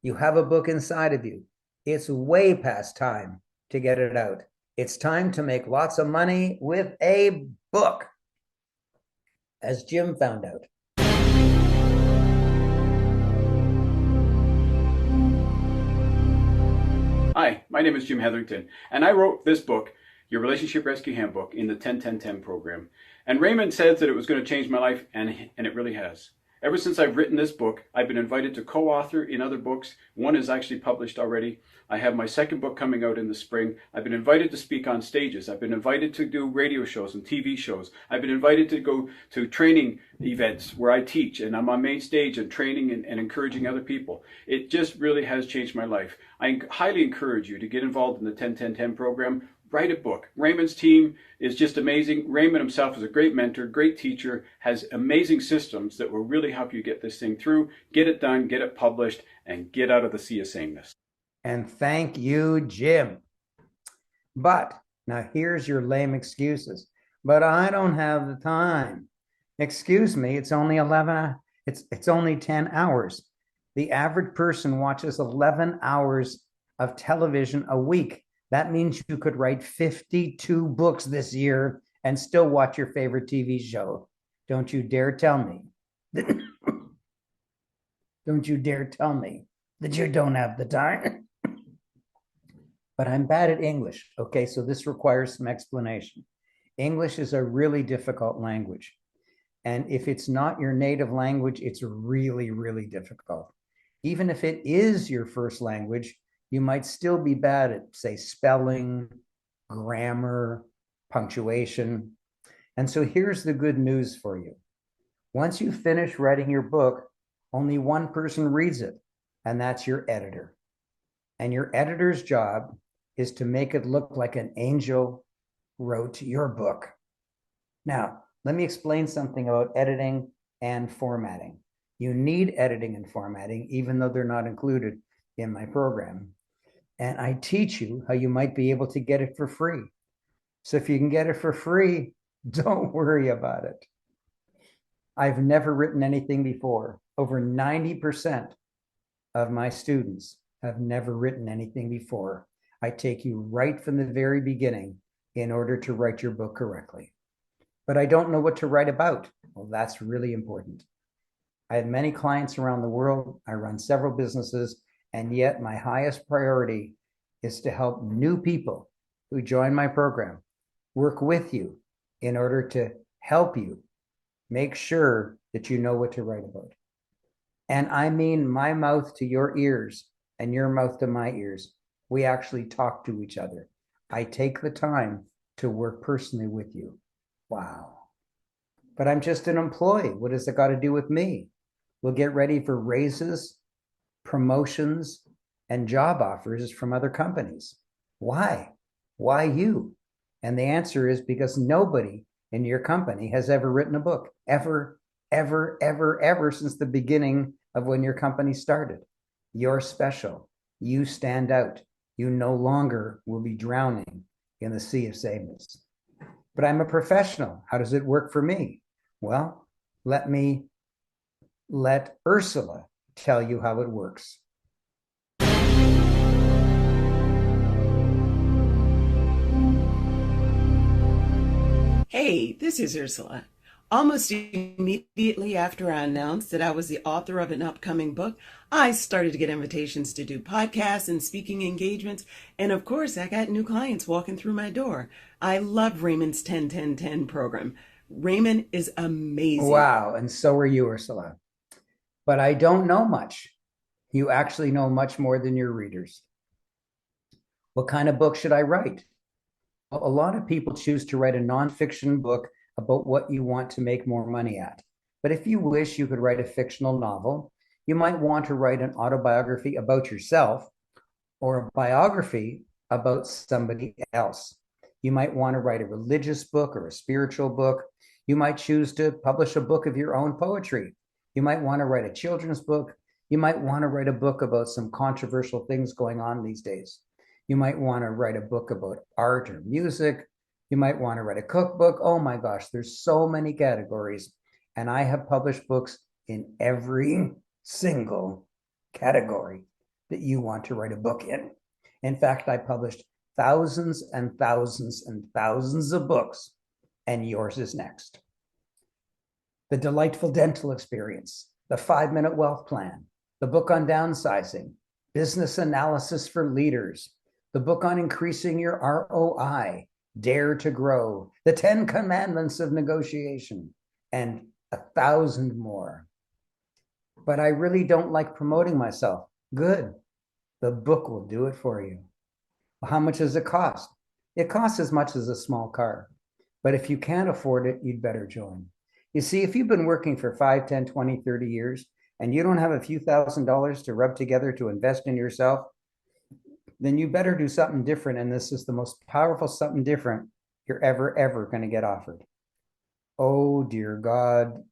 You have a book inside of you. It's way past time to get it out. It's time to make lots of money with a book, as Jim found out. Hi, my name is Jim Hetherington, and I wrote this book, Your Relationship Rescue Handbook, in the 10-10-10 program. And Raymond said that it was going to change my life, and it really has. Ever since I've written this book, I've been invited to co-author in other books. One is actually published already. I have my second book coming out in the spring. I've been invited to speak on stages. I've been invited to do radio shows and TV shows. I've been invited to go to training events where I teach, and I'm on main stage and training and encouraging other people. It just really has changed my life. I highly encourage you to get involved in the 10-10-10 program. Write a book. Raymond's team is just amazing. Raymond himself is a great mentor, great teacher, has amazing systems that will really help you get this thing through, get it done, get it published, and get out of the sea of sameness. And thank you, Jim. But now here's your lame excuses. But I don't have the time. Excuse me, it's only 10 hours. The average person watches 11 hours of television a week. That means you could write 52 books this year and still watch your favorite TV show. Don't you dare tell me. Don't you dare tell me that you don't have the time. But I'm bad at English. Okay, so this requires some explanation. English is a really difficult language. And if it's not your native language, it's really, really difficult. Even if it is your first language, you might still be bad at, say, spelling, grammar, punctuation. And so here's the good news for you. Once you finish writing your book, only one person reads it, and that's your editor. And your editor's job is to make it look like an angel wrote your book. Now, let me explain something about editing and formatting. You need editing and formatting, even though they're not included in my program. And I teach you how you might be able to get it for free. So if you can get it for free, don't worry about it. I've never written anything before. Over 90% of my students have never written anything before. I take you right from the very beginning in order to write your book correctly. But I don't know what to write about. Well, that's really important. I have many clients around the world. I run several businesses, and yet my highest priority is to help new people who join my program work with you in order to help you make sure that you know what to write about. And I mean my mouth to your ears and your mouth to my ears. We actually talk to each other. I take the time to work personally with you. Wow. But I'm just an employee. What has it got to do with me? We'll get ready for raises, promotions, and job offers from other companies. Why? Why you? And the answer is because nobody in your company has ever written a book, ever, since the beginning of when your company started. You're special. You stand out. You no longer will be drowning in the sea of sameness. But I'm a professional. How does it work for me? Well, let Ursula tell you how it works. Hey, this is Ursula. Almost immediately after I announced that I was the author of an upcoming book, I started to get invitations to do podcasts and speaking engagements. And of course, I got new clients walking through my door. I love Raymond's 10-10-10 program. Raymond is amazing. Wow, and so are you, Ursula. But I don't know much. You actually know much more than your readers. What kind of book should I write? Well, a lot of people choose to write a nonfiction book about what you want to make more money at. But if you wish, you could write a fictional novel. You might want to write an autobiography about yourself or a biography about somebody else. You might want to write a religious book or a spiritual book. You might choose to publish a book of your own poetry. You might want to write a children's book. You might want to write a book about some controversial things going on these days. You might want to write a book about art or music. You might want to write a cookbook. Oh my gosh, there's so many categories. And I have published books in every single category that you want to write a book in. In fact, I published thousands and thousands and thousands of books, and yours is next. The Delightful Dental Experience, the 5-Minute Wealth Plan, the book on downsizing, Business Analysis for Leaders, the book on increasing your ROI, Dare to Grow, the 10 Commandments of Negotiation, and 1,000 more. But I really don't like promoting myself. Good. The book will do it for you. Well, how much does it cost? It costs as much as a small car. But if you can't afford it, you'd better join. You see, if you've been working for 5, 10, 20, 30 years, and you don't have a few $1,000s to rub together to invest in yourself, then you better do something different. And this is the most powerful something different you're ever going to get offered. Oh, dear God.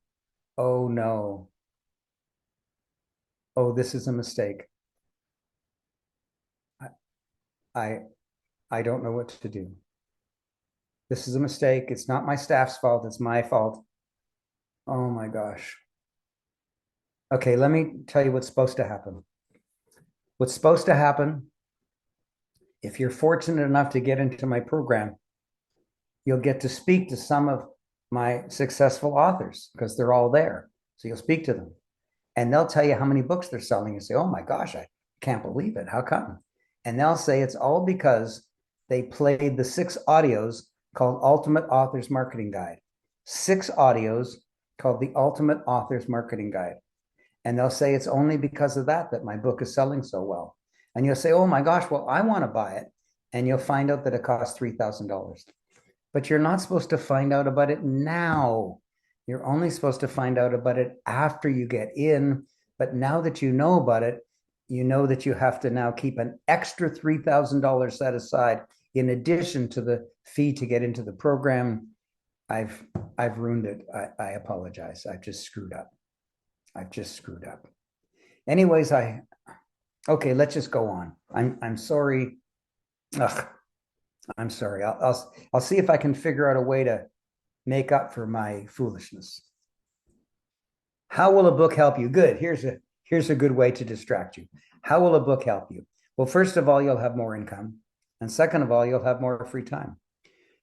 Oh, no. Oh, this is a mistake. I don't know what to do. This is a mistake. It's not my staff's fault. It's my fault. Oh my gosh. Okay, let me tell you what's supposed to happen. What's supposed to happen, if you're fortunate enough to get into my program, you'll get to speak to some of my successful authors because they're all there. So you'll speak to them and they'll tell you how many books they're selling. You say, oh my gosh, I can't believe it. How come? And they'll say it's all because they played the 6 audios called Ultimate Authors Marketing Guide. 6 audios called the Ultimate Authors Marketing Guide. And they'll say it's only because of that my book is selling so well. And you'll say, oh my gosh, well, I want to buy it. And you'll find out that it costs $3,000. But you're not supposed to find out about it now. You're only supposed to find out about it after you get in. But now that you know about it, you know that you have to now keep an extra $3,000 set aside in addition to the fee to get into the program. I've ruined it. I apologize. I've just screwed up. Anyways, okay, let's just go on. I'm sorry. Ugh, I'm sorry. I'll see if I can figure out a way to make up for my foolishness. How will a book help you? Good. Here's a good way to distract you. How will a book help you? Well, first of all, you'll have more income. And second of all, you'll have more free time.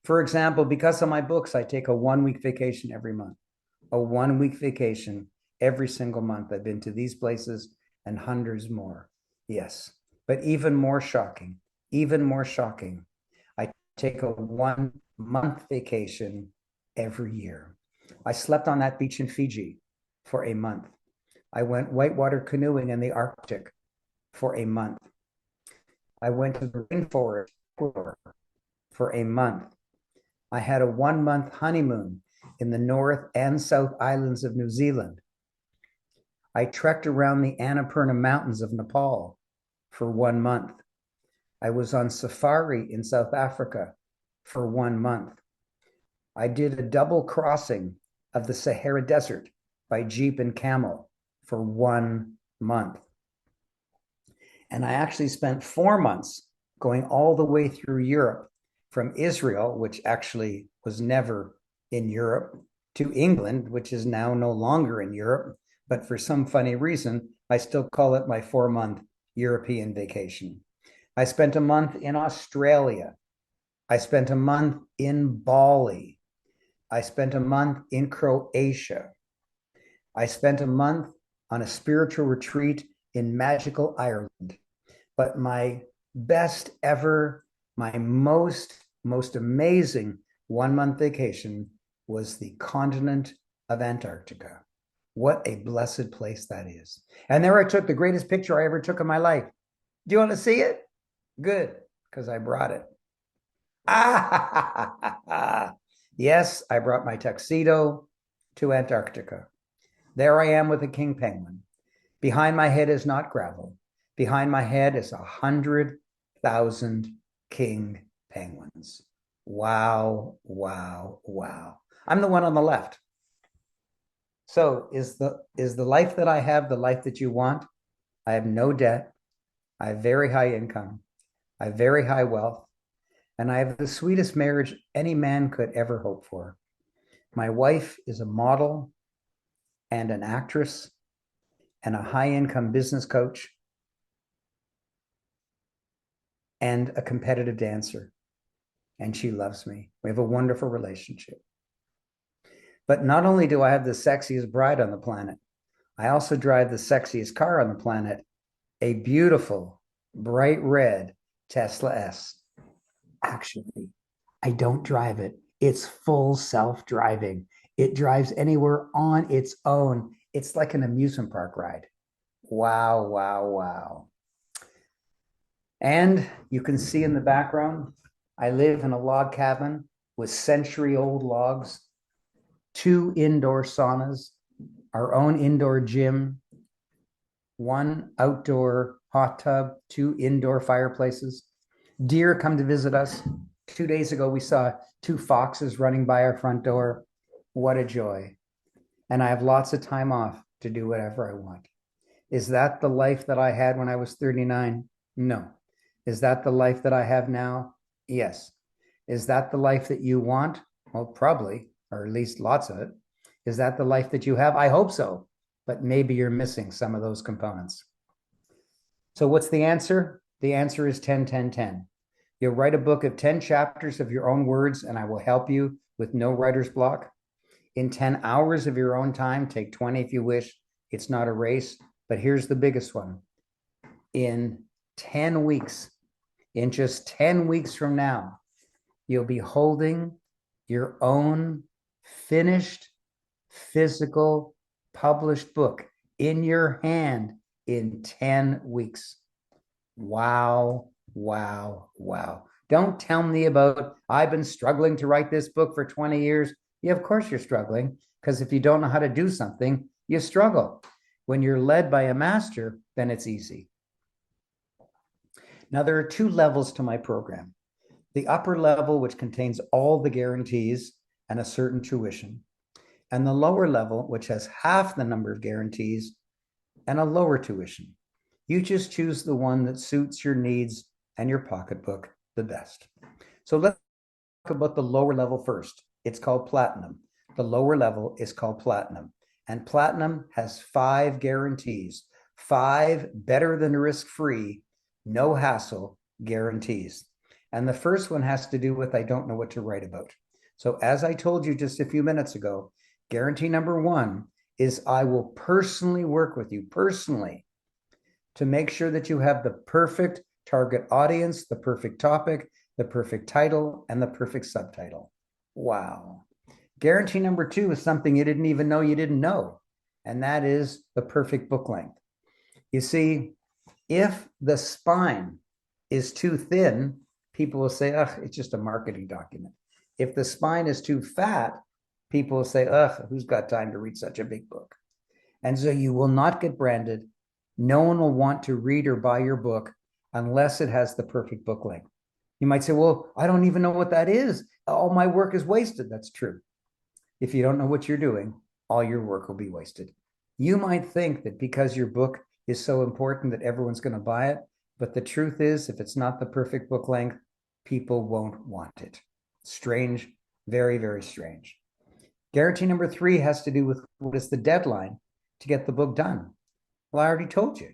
For example, because of my books, I take a 1-week vacation every month. A 1-week vacation every single month. I've been to these places and hundreds more. Yes. But even more shocking, I take a 1-month vacation every year. I slept on that beach in Fiji for a month. I went whitewater canoeing in the Arctic for a month. I went to the rainforest for a month. I had a 1-month honeymoon in the North and South Islands of New Zealand. I trekked around the Annapurna Mountains of Nepal for 1 month. I was on safari in South Africa for 1 month. I did a double crossing of the Sahara Desert by Jeep and camel for 1 month. And I actually spent 4 months going all the way through Europe, from Israel, which actually was never in Europe, to England, which is now no longer in Europe. But for some funny reason, I still call it my 4-month European vacation. I spent a month in Australia. I spent a month in Bali. I spent a month in Croatia. I spent a month on a spiritual retreat in magical Ireland. But my best ever, my most amazing 1-month vacation was the continent of Antarctica. What a blessed place that is. And there I took the greatest picture I ever took in my life. Do you want to see it? Good, because I brought it. Yes, I brought my tuxedo to Antarctica. There I am with a king penguin. Behind my head is not gravel. Behind my head is 100,000 king penguins. Wow, wow, wow. I'm the one on the left. So is the life that I have the life that you want? I have no debt. I have very high income. I have very high wealth. And I have the sweetest marriage any man could ever hope for. My wife is a model and an actress and a high-income business coach and a competitive dancer. And she loves me. We have a wonderful relationship. But not only do I have the sexiest bride on the planet, I also drive the sexiest car on the planet, a beautiful, bright red Tesla S. Actually, I don't drive it. It's full self-driving. It drives anywhere on its own. It's like an amusement park ride. Wow, wow, wow. And you can see in the background, I live in a log cabin with century-old logs, 2 indoor saunas, our own indoor gym, 1 outdoor hot tub, 2 indoor fireplaces. Deer come to visit us. 2 days ago, we saw 2 foxes running by our front door. What a joy. And I have lots of time off to do whatever I want. Is that the life that I had when I was 39? No. Is that the life that I have now? Yes. Is that the life that you want? Well, probably, or at least lots of it. Is that the life that you have? I hope so. but maybe you're missing some of those components. So what's the answer? The answer is 10, 10, 10. You'll write a book of 10 chapters of your own words, and I will help you with no writer's block. In 10 hours of your own time, take 20 if you wish. It's not a race, but here's the biggest one. In 10 weeks, in just 10 weeks from now, you'll be holding your own finished, physical, published book in your hand in 10 weeks. Wow, wow, wow. Don't tell me about, I've been struggling to write this book for 20 years. Yeah, of course you're struggling, because if you don't know how to do something, you struggle. When you're led by a master, then it's easy. Now, there are two levels to my program. The upper level, which contains all the guarantees and a certain tuition, and the lower level, which has half the number of guarantees and a lower tuition. You just choose the one that suits your needs and your pocketbook the best. So let's talk about the lower level first. It's called Platinum. The lower level is called Platinum. And Platinum has 5 guarantees, 5 better than risk-free, no hassle guarantees. And the first one has to do with I don't know what to write about. So as I told you just a few minutes ago, guarantee number 1 is I will personally work with you, personally, to make sure that you have the perfect target audience, the perfect topic, the perfect title, and the perfect subtitle. Wow. Guarantee number 2 is something you didn't even know you didn't know, and that is the perfect book length. You see, if the spine is too thin, people will say, ugh, it's just a marketing document. If the spine is too fat, people will say, ugh, who's got time to read such a big book? And so you will not get branded. No one will want to read or buy your book unless it has the perfect book length. You might say, well, I don't even know what that is. All my work is wasted. That's true. If you don't know what you're doing, all your work will be wasted. You might think that because your book is so important that everyone's going to buy it, but the truth is, if it's not the perfect book length, people won't want it. Strange, very, very strange. Guarantee number 3 has to do with what is the deadline to get the book done. Well, I already told you.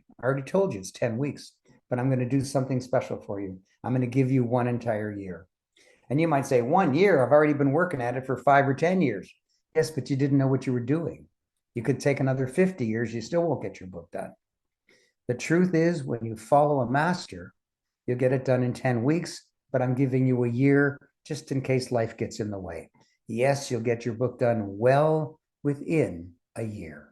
It's 10 weeks, but I'm going to do something special for you. I'm going to give you 1 entire year. And you might say, 1 year, I've already been working at it for 5 or 10 years. Yes, but you didn't know what you were doing. You could take another 50 years, you still won't get your book done. The truth is, when you follow a master, you'll get it done in 10 weeks, but I'm giving you a year just in case life gets in the way. Yes, you'll get your book done well within a year.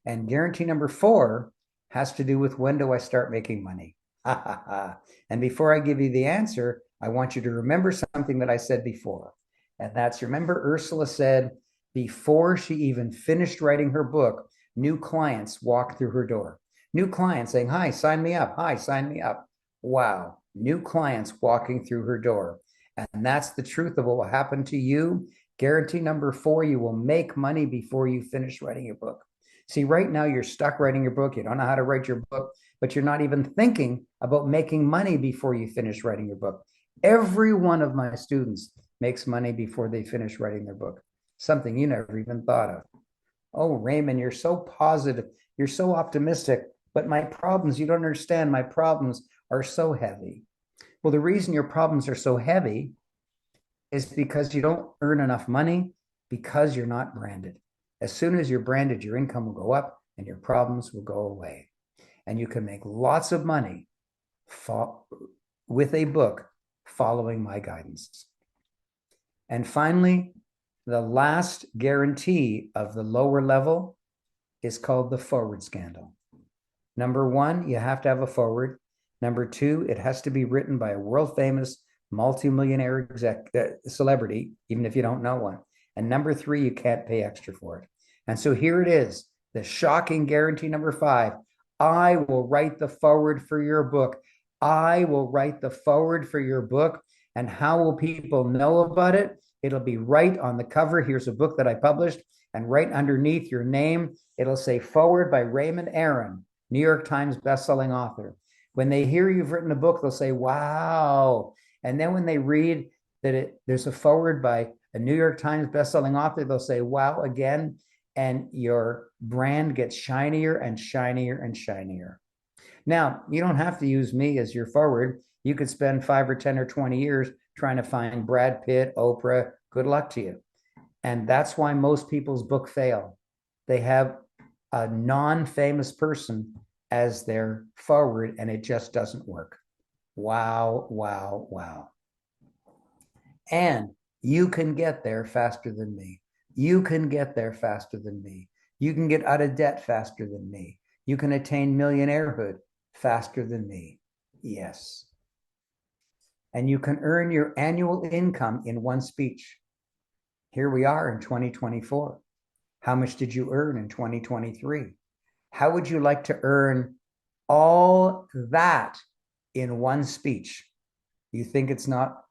And guarantee number 4 has to do with when do I start making money? And before I give you the answer, I want you to remember something that I said before. And that's, remember Ursula said, before she even finished writing her book, new clients walked through her door. New clients saying, hi, sign me up. Hi, sign me up. Wow. New clients walking through her door. And that's the truth of what will happen to you. Guarantee number 4, you will make money before you finish writing your book. See, right now you're stuck writing your book. You don't know how to write your book, but you're not even thinking about making money before you finish writing your book. Every one of my students makes money before they finish writing their book. Something you never even thought of. Oh, Raymond, you're so positive. You're so optimistic, but my problems, you don't understand. My problems are so heavy. Well, the reason your problems are so heavy is because you don't earn enough money, because you're not branded. As soon as you're branded, your income will go up and your problems will go away. And you can make lots of money with a book following my guidance. And finally, the last guarantee of the lower level is called the forward scandal. Number 1, you have to have a forward. Number 2, it has to be written by a world-famous multimillionaire celebrity, even if you don't know one. And number 3, you can't pay extra for it. And so here it is, the shocking guarantee number 5. I will write the forward for your book. I will write the forward for your book. And how will people know about it? It'll be right on the cover. Here's a book that I published. And right underneath your name, it'll say forward by Raymond Aaron, New York Times bestselling author. When they hear you've written a book, they'll say, wow. And then when they read that there's a forward by a New York Times bestselling author, they'll say, wow, again. and your brand gets shinier and shinier and shinier. Now, you don't have to use me as your forward. You could spend 5 or 10 or 20 years trying to find Brad Pitt, Oprah. Good luck to you. And that's why most people's book fail. They have a non-famous person as their forward, and it just doesn't work. Wow, wow, wow. And you can get there faster than me. You can get there faster than me. You can get out of debt faster than me. You can attain millionairehood faster than me. Yes. And you can earn your annual income in one speech. Here we are in 2024. How much did you earn in 2023? How would you like to earn all that in one speech? You think it's not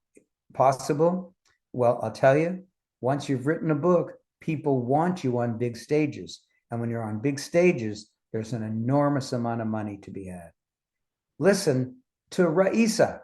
possible? Well, I'll tell you, once you've written a book, people want you on big stages. And when you're on big stages, there's an enormous amount of money to be had. Listen to Raisa.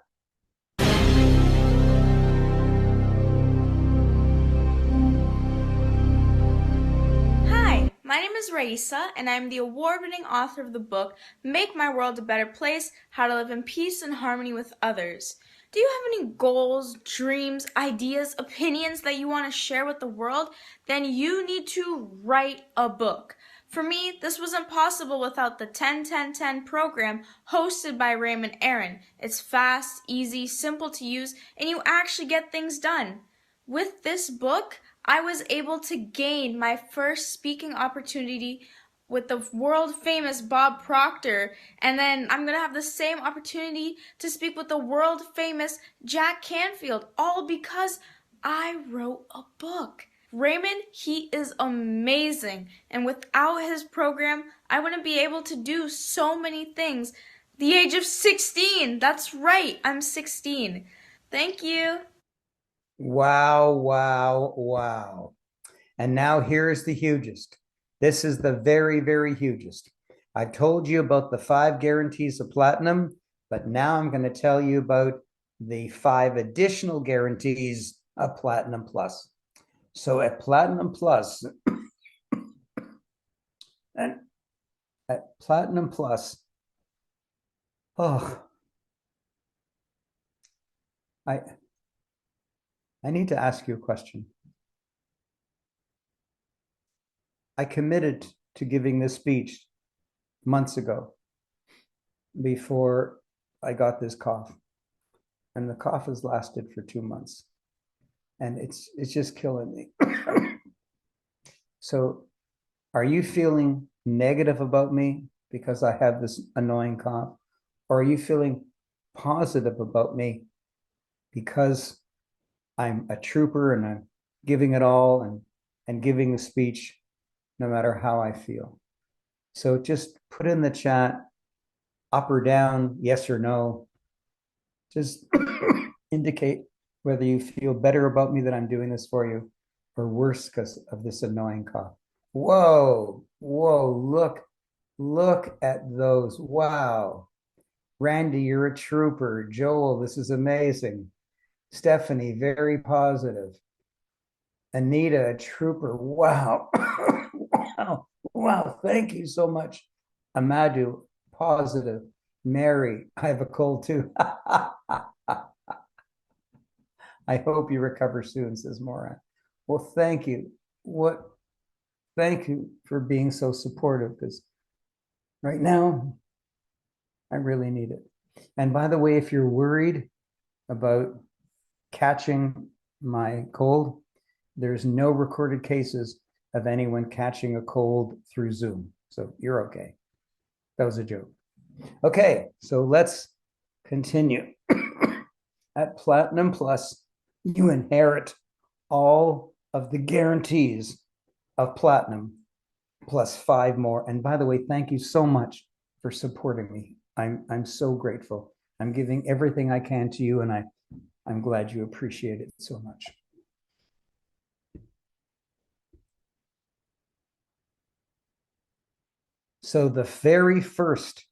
Hi, my name is Raisa, and I'm the award-winning author of the book, Make My World a Better Place, How to Live in Peace and Harmony with Others. Do you have any goals, dreams, ideas, opinions that you want to share with the world? Then you need to write a book. For me, this wasn't possible without the 10-10-10 program hosted by Raymond Aaron. It's fast, easy, simple to use, and you actually get things done. With this book, I was able to gain my first speaking opportunity with the world famous Bob Proctor, and then I'm going to have the same opportunity to speak with the world famous Jack Canfield, all because I wrote a book. Raymond, he is amazing, and without his program, I wouldn't be able to do so many things. The age of 16, that's right, I'm 16. Thank you. Wow, wow, wow. And now here's the hugest. This is the very, very hugest. I told you about the 5 guarantees of platinum, but now I'm going to tell you about the 5 additional guarantees of Platinum Plus. So at Platinum Plus, and at Platinum Plus, I need to ask you a question. I committed to giving this speech months ago before I got this cough. And the cough has lasted for 2 months. And it's just killing me. So are you feeling negative about me because I have this annoying cough? Or are you feeling positive about me because I'm a trooper and I'm giving it all and giving the speech no matter how I feel? So just put in the chat, up or down, yes or no. Just indicate whether you feel better about me that I'm doing this for you or worse because of this annoying cough. Whoa, look at those. Wow. Randy, you're a trooper. Joel, this is amazing. Stephanie, very positive. Anita, a trooper. Wow. Wow. Thank you so much. Amadou, positive. Mary, I have a cold too. I hope you recover soon, says Maura. Well, thank you. Thank you for being so supportive, because right now I really need it. And by the way, if you're worried about catching my cold, there's no recorded cases of anyone catching a cold through Zoom. So you're okay. That was a joke. Okay, so let's continue. At Platinum Plus, you inherit all of the guarantees of Platinum plus 5 more. And by the way, thank you so much for supporting me. I'm so grateful. I'm giving everything I can to you, and I'm glad you appreciate it so much. So the very first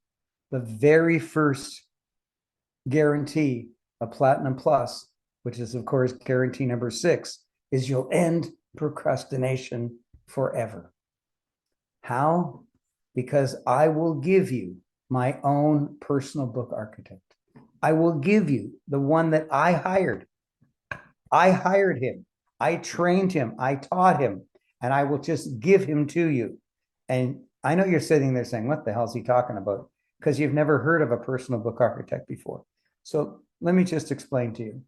guarantee of Platinum Plus, which is of course guarantee number 6, is you'll end procrastination forever. How? Because I will give you my own personal book architect. I will give you the one that I hired. I hired him. I trained him. I taught him. And I will just give him to you. And I know you're sitting there saying, what the hell is he talking about? Because you've never heard of a personal book architect before. So let me just explain to you.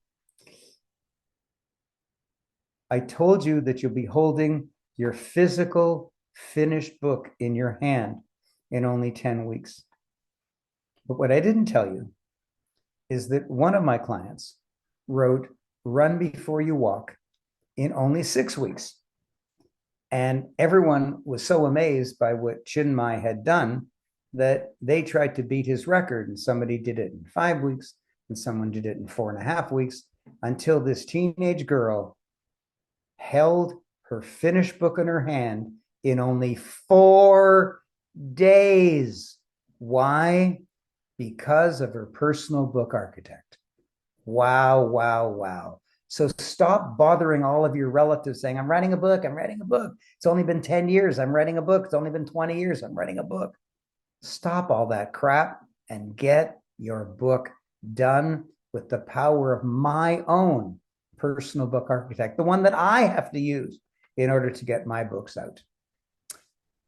I told you that you'll be holding your physical finished book in your hand in only 10 weeks. But what I didn't tell you is that one of my clients wrote Run Before You Walk in only 6 weeks. And everyone was so amazed by what Chinmay had done that they tried to beat his record. And somebody did it in 5 weeks, and someone did it in 4.5 weeks, until this teenage girl held her finished book in her hand in only 4 days. Why? Because of her personal book architect. Wow, wow, wow. So stop bothering all of your relatives saying, I'm writing a book, I'm writing a book. It's only been 10 years, I'm writing a book. It's only been 20 years, I'm writing a book. Stop all that crap and get your book done with the power of my own personal book architect, the one that I have to use in order to get my books out.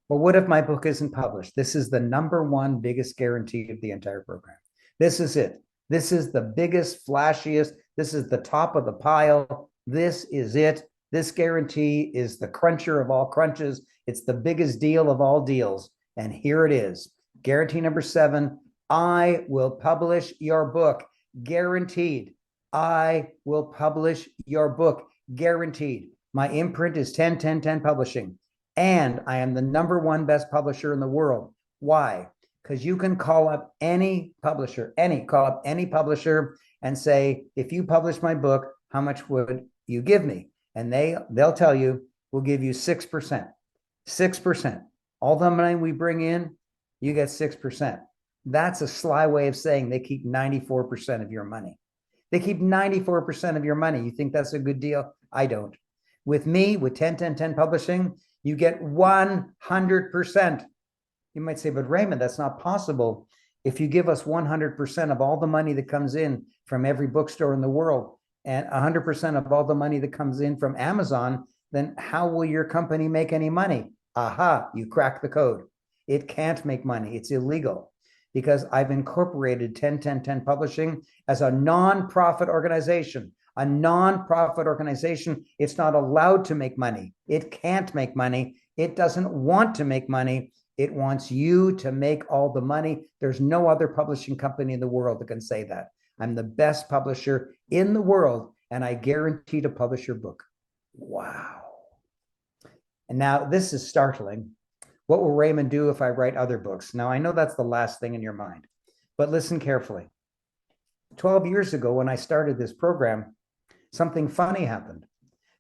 Well, what if my book isn't published? This is the number one biggest guarantee of the entire program. This is it. This is the biggest, flashiest. This is the top of the pile. This is it. This guarantee is the cruncher of all crunches. It's the biggest deal of all deals. And here it is. Guarantee number 7, I will publish your book. Guaranteed. I will publish your book. Guaranteed. My imprint is 10-10-10 Publishing. And I am the number one best publisher in the world. Why? Because you can call up any publisher, and say, if you publish my book, how much would you give me? And they'll tell you, we'll give you 6%. 6%. All the money we bring in, you get 6%. That's a sly way of saying they keep 94% of your money. They keep 94% of your money. You think that's a good deal? I don't. With me, with 10-10-10 Publishing, you get 100%. You might say, but Raymond, that's not possible. If you give us 100% of all the money that comes in from every bookstore in the world and 100% of all the money that comes in from Amazon, then how will your company make any money? Aha, you crack the code. It can't make money. It's illegal because I've incorporated 10-10-10 Publishing as a nonprofit organization. A nonprofit organization, it's not allowed to make money. It can't make money. It doesn't want to make money. It wants you to make all the money. There's no other publishing company in the world that can say that. I'm the best publisher in the world, and I guarantee to publish your book. Wow. And now this is startling. What will Raymond do if I write other books? Now, I know that's the last thing in your mind, but listen carefully. 12 years ago, when I started this program, something funny happened.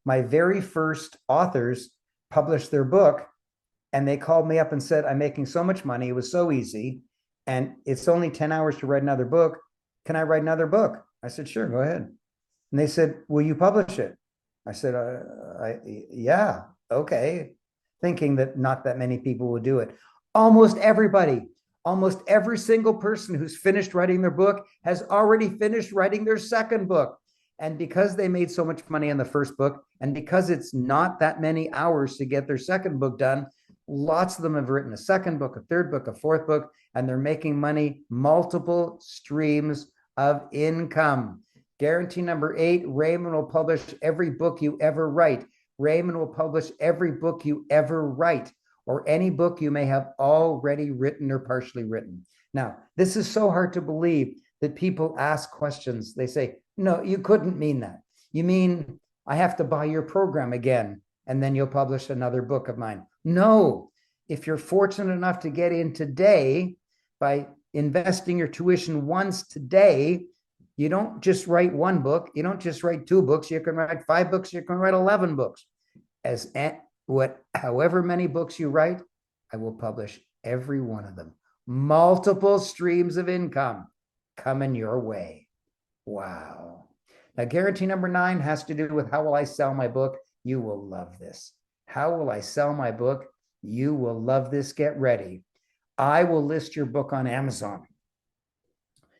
My very first authors published their book, and they called me up and said, I'm making so much money. It was so easy. And it's only 10 hours to write another book. Can I write another book? I said, sure, go ahead. And they said, will you publish it? I said, yeah, okay. Thinking that not that many people would do it. Almost everybody, almost every single person who's finished writing their book has already finished writing their second book. And because they made so much money in the first book, and because it's not that many hours to get their second book done, lots of them have written a second book, a third book, a fourth book, and they're making money, multiple streams of income. Guarantee number 8, Raymond will publish every book you ever write. Raymond will publish every book you ever write, or any book you may have already written or partially written. Now, this is so hard to believe that people ask questions. They say, no, you couldn't mean that. You mean I have to buy your program again, and then you'll publish another book of mine? No, if you're fortunate enough to get in today by investing your tuition once today, you don't just write one book. You don't just write 2 books. You can write 5 books. You can write 11 books. However many books you write, I will publish every one of them. Multiple streams of income coming your way. Wow. Now, guarantee number 9 has to do with how will I sell my book? You will love this. How will I sell my book? You will love this. Get ready. I will list your book on Amazon.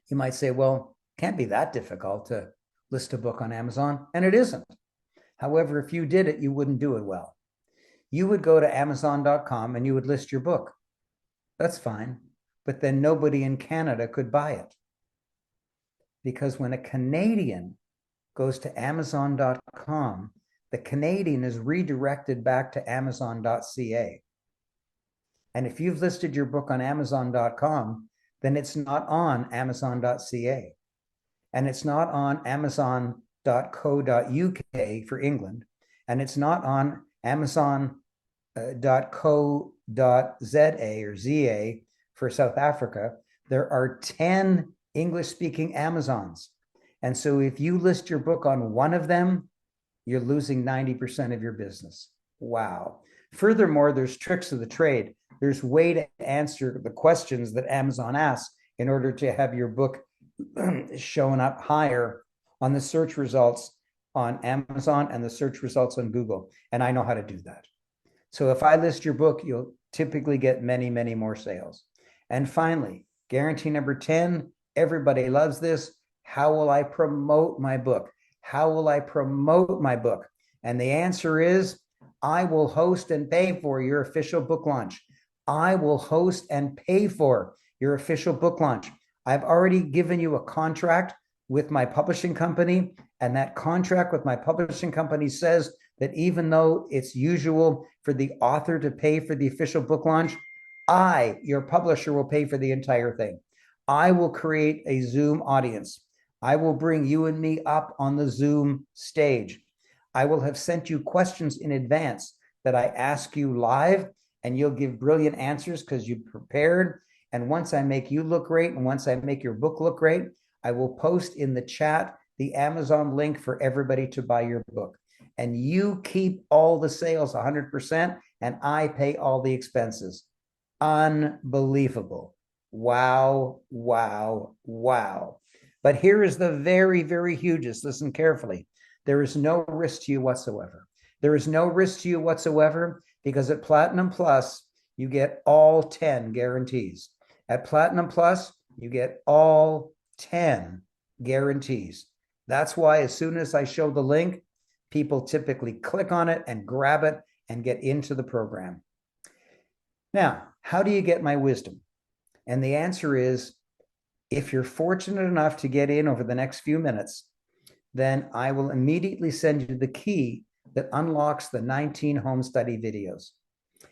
You might say, well, can't be that difficult to list a book on Amazon. And it isn't. However, if you did it, you wouldn't do it well. You would go to Amazon.com and you would list your book. That's fine. But then nobody in Canada could buy it. Because when a Canadian goes to Amazon.com, the Canadian is redirected back to Amazon.ca. And if you've listed your book on Amazon.com, then it's not on Amazon.ca. And it's not on Amazon.co.uk for England. And it's not on Amazon.co.za or ZA for South Africa. There are 10 English-speaking Amazons. And so if you list your book on one of them, you're losing 90% of your business. Wow. Furthermore, there's tricks of the trade. There's a way to answer the questions that Amazon asks in order to have your book shown up higher on the search results on Amazon and the search results on Google. And I know how to do that. So if I list your book, you'll typically get many, many more sales. And finally, guarantee number 10, everybody loves this. How will I promote my book? How will I promote my book? And the answer is, I will host and pay for your official book launch. I will host and pay for your official book launch. I've already given you a contract with my publishing company, and that contract with my publishing company says that even though it's usual for the author to pay for the official book launch, I, your publisher, will pay for the entire thing. I will create a Zoom audience. I will bring you and me up on the Zoom stage. I will have sent you questions in advance that I ask you live, and you'll give brilliant answers because you prepared. And once I make you look great, and once I make your book look great, I will post in the chat the Amazon link for everybody to buy your book. And you keep all the sales 100%, and I pay all the expenses. Unbelievable. Wow, wow, wow. But here is the very, very hugest. Listen carefully. There is no risk to you whatsoever. There is no risk to you whatsoever because at Platinum Plus, you get all 10 guarantees. At Platinum Plus, you get all 10 guarantees. That's why as soon as I show the link, people typically click on it and grab it and get into the program. Now, how do you get my wisdom? And the answer is, if you're fortunate enough to get in over the next few minutes, then I will immediately send you the key that unlocks the 19 home study videos.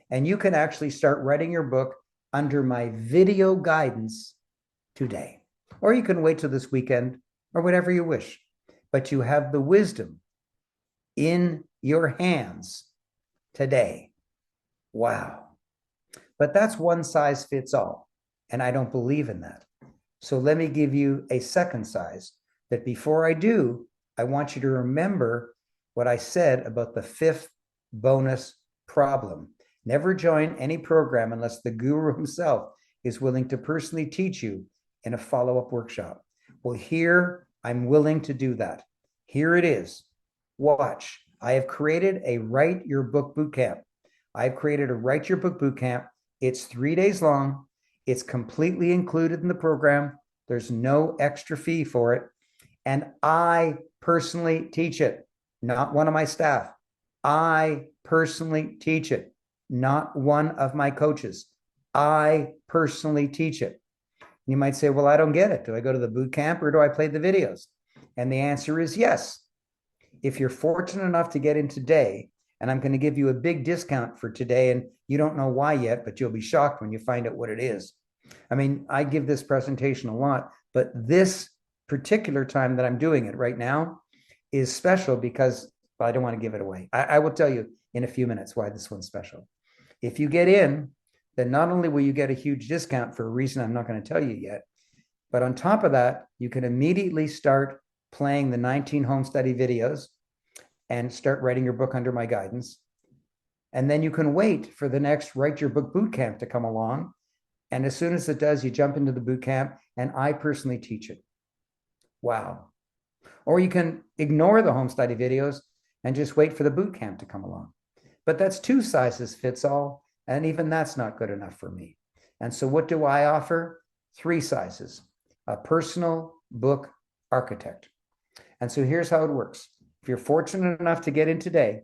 And you can actually start writing your book under my video guidance today. Or you can wait till this weekend or whatever you wish. But you have the wisdom in your hands today. Wow. But that's one size fits all. And I don't believe in that. So let me give you a second size that before I do, I want you to remember what I said about the 5th bonus problem. Never join any program unless the guru himself is willing to personally teach you in a follow-up workshop. Well, here I'm willing to do that. Here it is. Watch. I have created a Write Your Book Bootcamp. I've created a Write Your Book Bootcamp. It's 3 days long. It's completely included in the program. There's no extra fee for it. And I personally teach it, not one of my staff. I personally teach it, not one of my coaches. I personally teach it. You might say, well, I don't get it. Do I go to the boot camp or do I play the videos? And the answer is yes. If you're fortunate enough to get in today, and I'm going to give you a big discount for today, and you don't know why yet, but you'll be shocked when you find out what it is. I mean, I give this presentation a lot, but this particular time that I'm doing it right now is special because I don't want to give it away. I will tell you in a few minutes why this one's special. If you get in, then not only will you get a huge discount for a reason I'm not going to tell you yet, but on top of that, you can immediately start playing the 19 home study videos and start writing your book under my guidance. And then you can wait for the next Write Your Book Bootcamp to come along. And as soon as it does, you jump into the bootcamp, and I personally teach it. Wow. Or you can ignore the home study videos and just wait for the bootcamp to come along. But that's 2 sizes fits all, And even that's not good enough for me. And so what do I offer? 3 sizes: a personal book architect. And so here's how it works. If you're fortunate enough to get in today,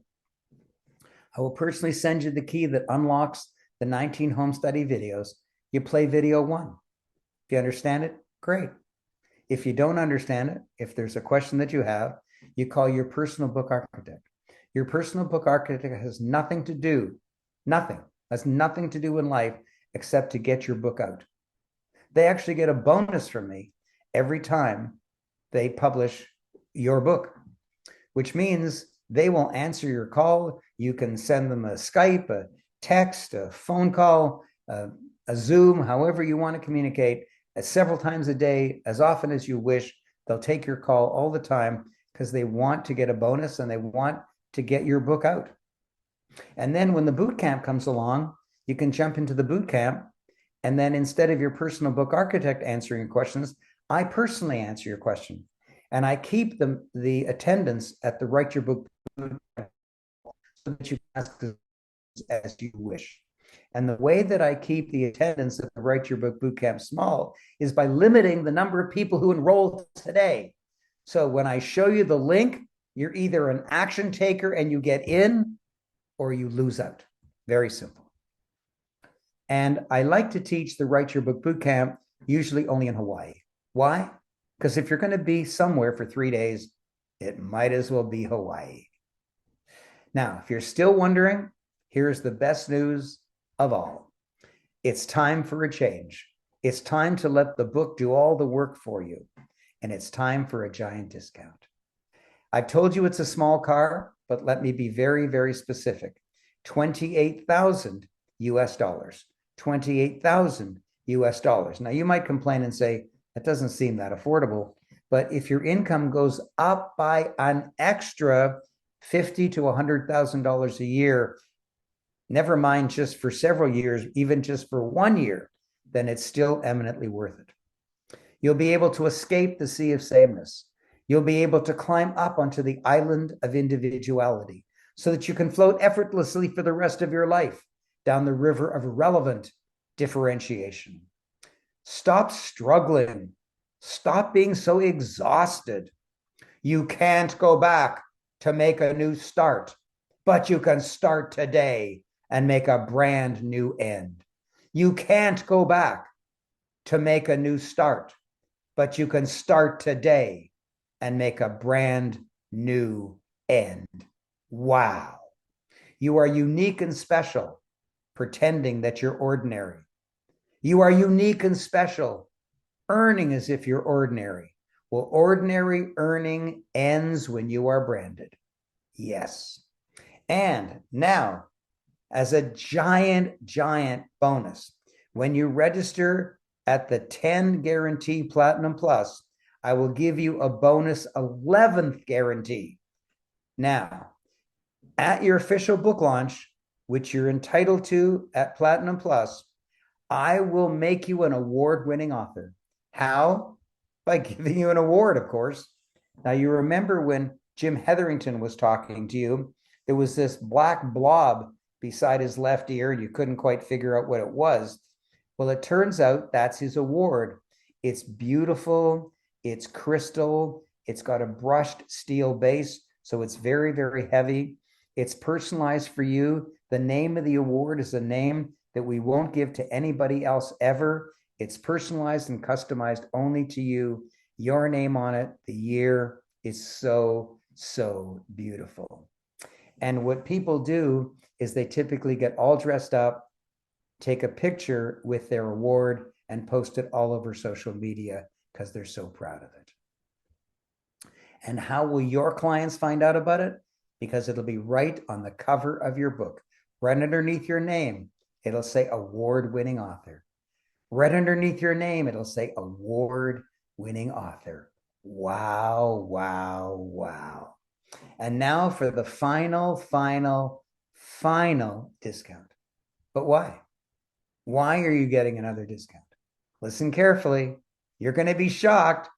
I will personally send you the key that unlocks the 19 home study videos. You play video 1. If you understand it, great. If you don't understand it, if there's a question that you have, you call your personal book architect. Your personal book architect has nothing to do in life except to get your book out. They actually get a bonus from me every time they publish your book, which means they will answer your call. You can send them a Skype, a text, a phone call, a Zoom, however you want to communicate, several times a day, as often as you wish. They'll take your call all the time because they want to get a bonus and they want to get your book out. And then when the boot camp comes along, you can jump into the boot camp. And then instead of your personal book architect answering your questions, I personally answer your question. And I keep the attendance at the Write Your Book boot camp so that you can ask as you wish. And the way that I keep the attendance at the Write Your Book Bootcamp small is by limiting the number of people who enroll today. So when I show you the link, you're either an action taker and you get in, or you lose out. Very simple. And I like to teach the Write Your Book Bootcamp usually only in Hawaii. Why? Because if you're going to be somewhere for 3 days, it might as well be Hawaii. Now, if you're still wondering, here's the best news of all. It's time for a change. It's time to let the book do all the work for you. And it's time for a giant discount. I've told you it's a small car, but let me be very, very specific. $28,000 US dollars. $28,000 US dollars. Now you might complain and say, that doesn't seem that affordable. But if your income goes up by an extra $50,000 to $100,000 a year, never mind just for several years, even just for 1 year, then it's still eminently worth it. You'll be able to escape the sea of sameness. You'll be able to climb up onto the island of individuality so that you can float effortlessly for the rest of your life down the river of relevant differentiation. Stop struggling. Stop being so exhausted. You can't go back to make a new start, but you can start today and make a brand new end. You can't go back to make a new start, but you can start today and make a brand new end. Wow. You are unique and special, pretending that you're ordinary. You are unique and special, earning as if you're ordinary. Well, ordinary earning ends when you are branded. Yes. And now, as a giant bonus, when you register at the 10 guarantee Platinum Plus, I will give you a bonus 11th guarantee. Now, at your official book launch, which you're entitled to at Platinum Plus, I will make you an award-winning author. How? By giving you an award, of course. Now, you remember when Jim Hetherington was talking to you, there was this black blob beside his left ear, and you couldn't quite figure out what it was. Well, it turns out that's his award. It's beautiful, it's crystal, it's got a brushed steel base, so it's very, very heavy. It's personalized for you. The name of the award is a name that we won't give to anybody else ever. It's personalized and customized only to you. Your name on it. The year is so, so beautiful. And what people do is they typically get all dressed up, take a picture with their award, and post it all over social media because they're so proud of it. And how will your clients find out about it? Because it'll be right on the cover of your book. Right underneath your name, it'll say award-winning author. Right underneath your name, it'll say award-winning author. Wow, wow, wow. And now for the final discount. But why? Why are you getting another discount? Listen carefully. You're going to be shocked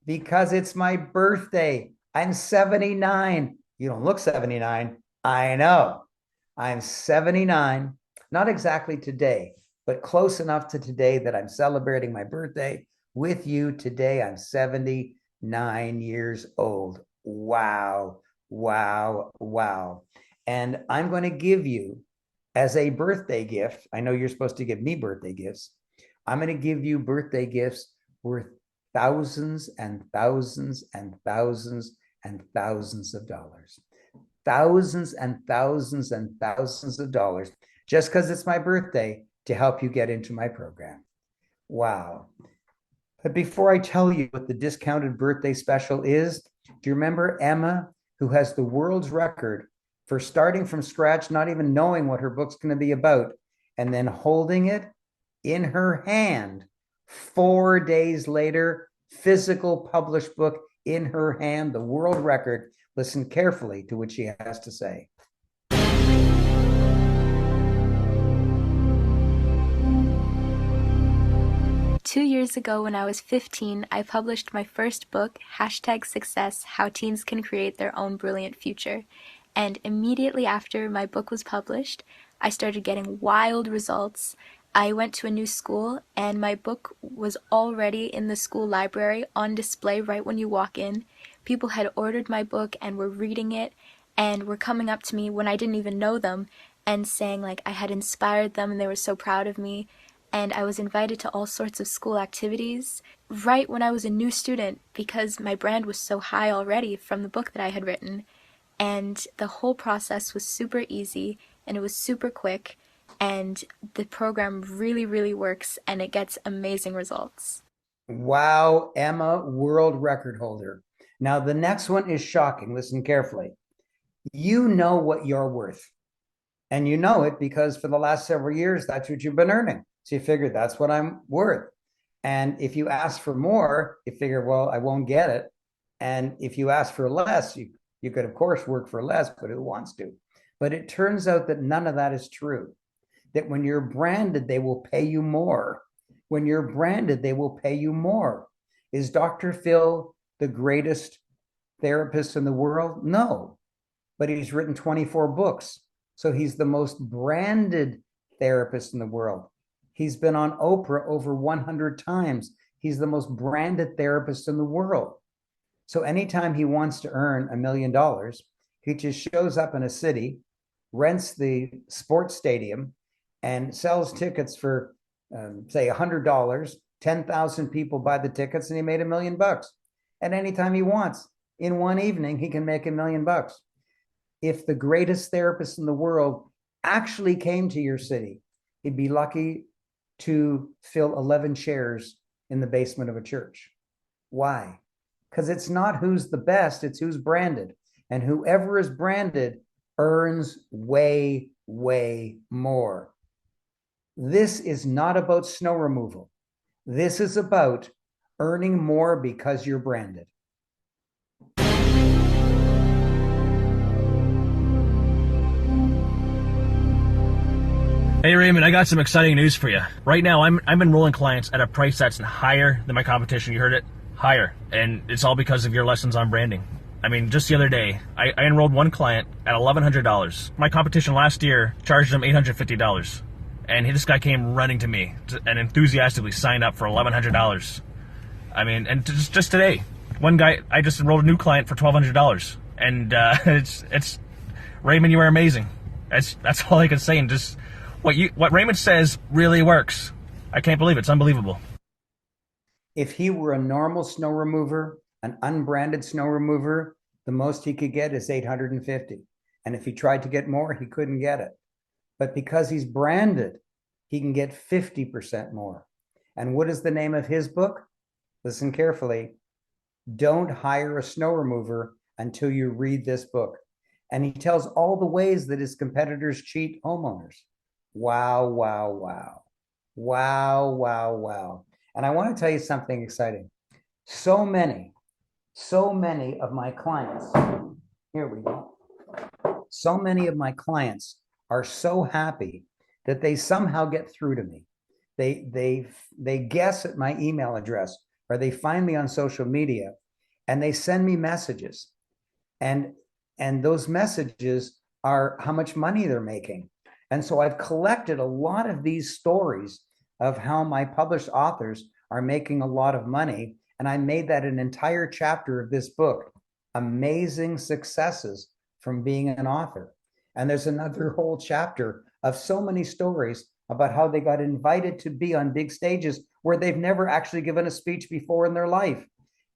because it's my birthday. I'm 79. You don't look 79. I know. I'm 79. not exactly today, but close enough to today that I'm celebrating my birthday with you today. I'm 79 years old. Wow, wow, wow. And I'm going to give you, as a birthday gift, I know you're supposed to give me birthday gifts. I'm going to give you birthday gifts worth thousands and thousands and thousands and thousands of dollars. Thousands and thousands and thousands of dollars just because it's my birthday to help you get into my program. Wow. But before I tell you what the discounted birthday special is, do you remember Emma, who has the world's record for starting from scratch, not even knowing what her book's going to be about, and then holding it in her hand 4 days later, physical published book in her hand, the world record. Listen carefully to what she has to say. 2 years ago, when I was 15, I published my first book, #Success: How Teens Can Create Their Own Brilliant Future. And immediately after my book was published, I started getting wild results. I went to a new school, and my book was already in the school library on display right when you walk in. People had ordered my book and were reading it, and were coming up to me when I didn't even know them and saying like I had inspired them and they were so proud of me. And I was invited to all sorts of school activities right when I was a new student because my brand was so high already from the book that I had written. And the whole process was super easy and it was super quick, and the program really, really works and it gets amazing results. Wow, Emma, world record holder. Now, the next one is shocking. Listen carefully. You know what you're worth. And you know it because for the last several years, that's what you've been earning. So you figure that's what I'm worth. And if you ask for more, you figure, well, I won't get it. And if you ask for less, you could, of course, work for less, but who wants to? But it turns out that none of that is true. That when you're branded, they will pay you more. When you're branded, they will pay you more. Is Dr. Phil the greatest therapist in the world? No, but he's written 24 books. So he's the most branded therapist in the world. He's been on Oprah over 100 times. He's the most branded therapist in the world. So anytime he wants to earn $1 million, he just shows up in a city, rents the sports stadium, and sells tickets for, say, $100. 10,000 people buy the tickets, and he made $1 million. And anytime he wants, in one evening, he can make $1 million. If the greatest therapist in the world actually came to your city, he'd be lucky to fill 11 chairs in the basement of a church. Why? Because it's not who's the best, it's who's branded. And whoever is branded earns way, way more. This is not about snow removal. This is about earning more because you're branded. Hey Raymond, I got some exciting news for you. Right now, I'm enrolling clients at a price that's higher than my competition. You heard it? Higher. And it's all because of your lessons on branding. I mean, just the other day, I enrolled one client at $1,100. My competition last year charged him $850. And this guy came running to me and enthusiastically signed up for $1,100. I mean, and just today, one guy, I just enrolled a new client for $1,200. And it's Raymond, you are amazing. That's all I can say. And just what Raymond says really works. I can't believe it. It's unbelievable. If he were a normal snow remover, an unbranded snow remover, the most he could get is $850. And if he tried to get more, he couldn't get it. But because he's branded, he can get 50% more. And what is the name of his book? Listen carefully. Don't hire a snow remover until you read this book. And he tells all the ways that his competitors cheat homeowners. Wow, wow, wow. Wow, wow, wow. And I want to tell you something exciting. So many of my clients, here we go. So many of my clients are so happy that they somehow get through to me. They guess at my email address, or they find me on social media, and they send me messages. And those messages are how much money they're making. And so I've collected a lot of these stories of how my published authors are making a lot of money. And I made that an entire chapter of this book, Amazing Successes from Being an Author. And there's another whole chapter of so many stories about how they got invited to be on big stages where they've never actually given a speech before in their life.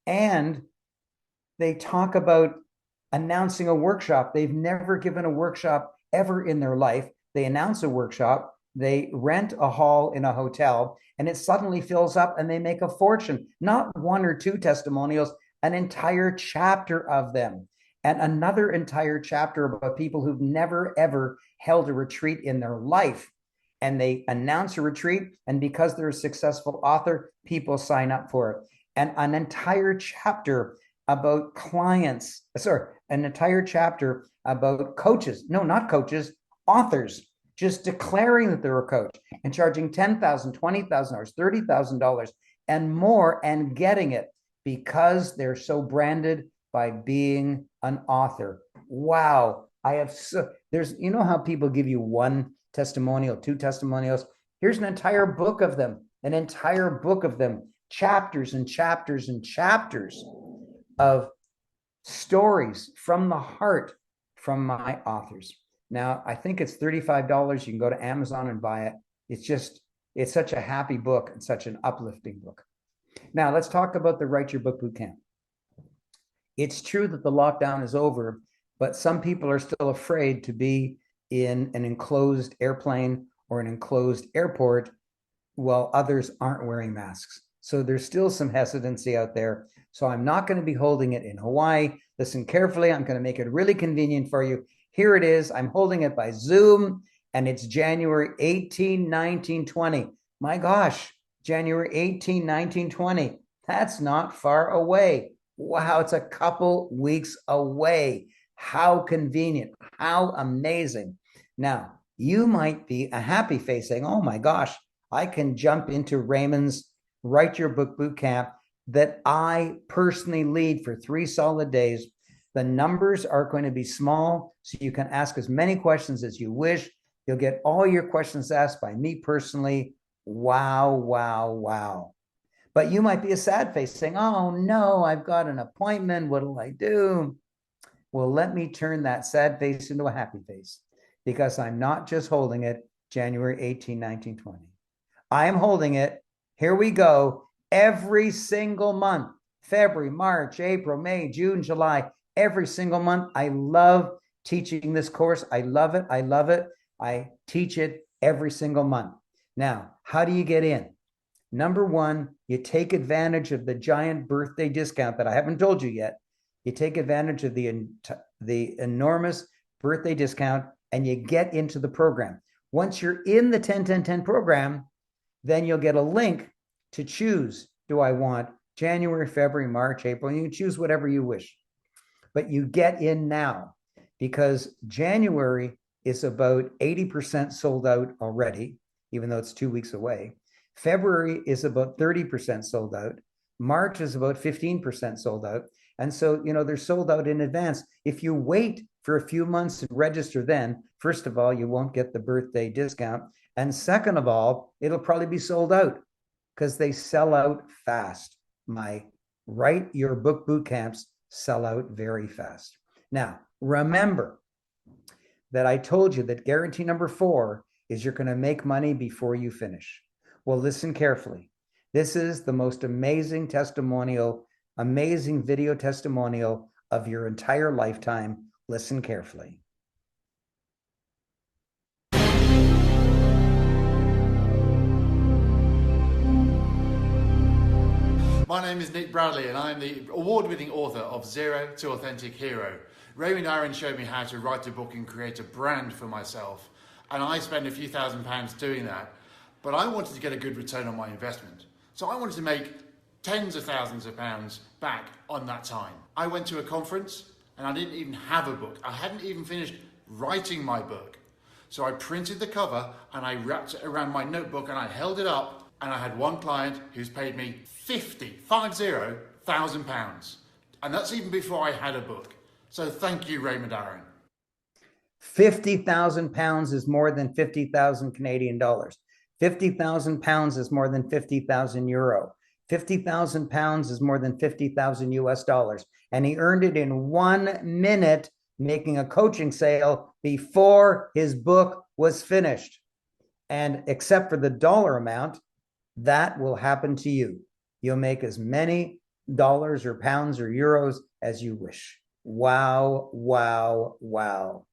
And they talk about announcing a workshop. They've never given a workshop ever in their life. They announce a workshop, they rent a hall in a hotel, and it suddenly fills up and they make a fortune. Not one or two testimonials, an entire chapter of them. And another entire chapter about people who've never, ever held a retreat in their life. And they announce a retreat, and because they're a successful author, people sign up for it. And an entire chapter about clients, an entire chapter about coaches, no, not coaches, authors, just declaring that they're a coach and charging $10,000, $20,000, $30,000 and more, and getting it because they're so branded by being an author. Wow. There's, you know how people give you one testimonial, two testimonials? Here's an entire book of them, chapters and chapters and chapters of stories from the heart from my authors. Now, I think it's $35. You can go to Amazon and buy it. It's such a happy book and such an uplifting book. Now, let's talk about the Write Your Book Bootcamp. It's true that the lockdown is over, but some people are still afraid to be in an enclosed airplane or an enclosed airport while others aren't wearing masks. So there's still some hesitancy out there. So I'm not going to be holding it in Hawaii. Listen carefully. I'm going to make it really convenient for you. Here it is. I'm holding it by Zoom, and it's January 18, 19, 20. My gosh, January 18, 19, 20. That's not far away. Wow, it's a couple weeks away. How convenient. How amazing. Now, you might be a happy face saying, oh my gosh, I can jump into Raymond's Write Your Book Bootcamp that I personally lead for 3 solid days. The numbers are going to be small, so you can ask as many questions as you wish. You'll get all your questions asked by me personally. Wow, wow, wow. But you might be a sad face saying, oh no, I've got an appointment. What'll I do? Well, let me turn that sad face into a happy face, because I'm not just holding it January 18, 19, 20. I am holding it, here we go, every single month, February, March, April, May, June, July, every single month. I love teaching this course. I love it. I love it. I teach it every single month. Now, how do you get in? Number one, you take advantage of the giant birthday discount that I haven't told you yet. You take advantage of the enormous birthday discount, and you get into the program. Once you're in the 10-10-10 program, then you'll get a link to choose. Do I want January, February, March, April? You can choose whatever you wish. But you get in now, because January is about 80% sold out already, even though it's 2 weeks away. February is about 30% sold out. March is about 15% sold out. And so, they're sold out in advance. If you wait for a few months and register then, first of all, you won't get the birthday discount. And second of all, it'll probably be sold out because they sell out fast. My Write Your Book Bootcamps sell out very fast. Now, remember that I told you that guarantee number 4 is you're going to make money before you finish. Well, listen carefully. This is the most amazing testimonial, amazing video testimonial of your entire lifetime. Listen carefully. My name is Nick Bradley, and I'm the award-winning author of Zero to Authentic Hero. Raymond Aaron showed me how to write a book and create a brand for myself, and I spent a few £1,000s doing that. But I wanted to get a good return on my investment. So I wanted to make tens of thousands of pounds back on that time. I went to a conference and I didn't even have a book. I hadn't even finished writing my book. So I printed the cover and I wrapped it around my notebook and I held it up, and I had one client who's paid me £50,000. And that's even before I had a book. So thank you, Raymond Aaron. 50,000 pounds is more than 50,000 Canadian dollars. 50,000 pounds is more than 50,000 euro. 50,000 pounds is more than 50,000 US dollars. And he earned it in 1 minute making a coaching sale before his book was finished. And except for the dollar amount, that will happen to you. You'll make as many dollars or pounds or euros as you wish. Wow, wow, wow.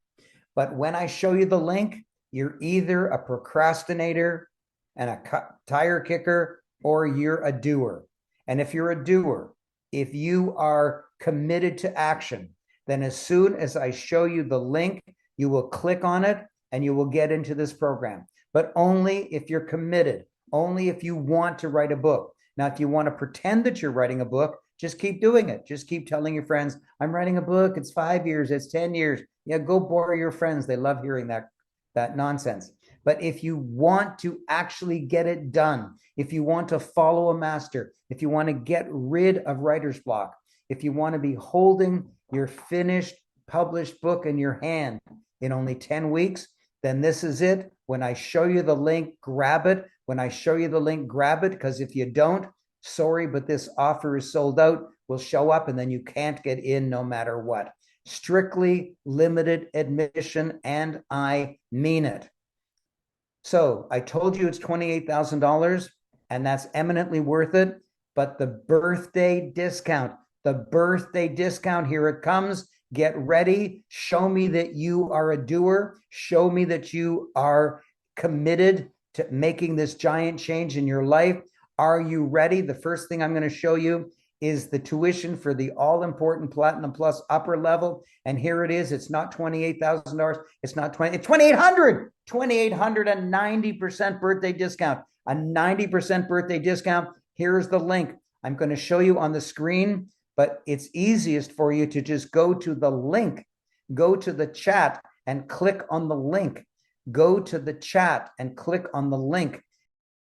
But when I show you the link, you're either a procrastinator and a tire kicker, or you're a doer. And if you're a doer, if you are committed to action, then as soon as I show you the link, you will click on it and you will get into this program. But only if you're committed, only if you want to write a book. Now, if you want to pretend that you're writing a book, just keep doing it. Just keep telling your friends, I'm writing a book. It's 5 years. It's 10 years. Yeah, go bore your friends. They love hearing that nonsense. But if you want to actually get it done, if you want to follow a master, if you want to get rid of writer's block, if you want to be holding your finished, published book in your hand in only 10 weeks, then this is it. When I show you the link, grab it. When I show you the link, grab it, because if you don't, sorry, but this offer is sold out, will show up, and then you can't get in no matter what. Strictly limited admission, and I mean it. So I told you it's $28,000, and that's eminently worth it. But the birthday discount, here it comes. Get ready. Show me that you are a doer. Show me that you are committed to making this giant change in your life. Are you ready? The first thing I'm going to show you is the tuition for the all-important Platinum Plus upper level. And here it is. It's not $28,000. It's not it's $2,800. $2,800, a 90% birthday discount. A 90% birthday discount. Here's the link. I'm going to show you on the screen, but it's easiest for you to just go to the link. Go to the chat and click on the link. Go to the chat and click on the link.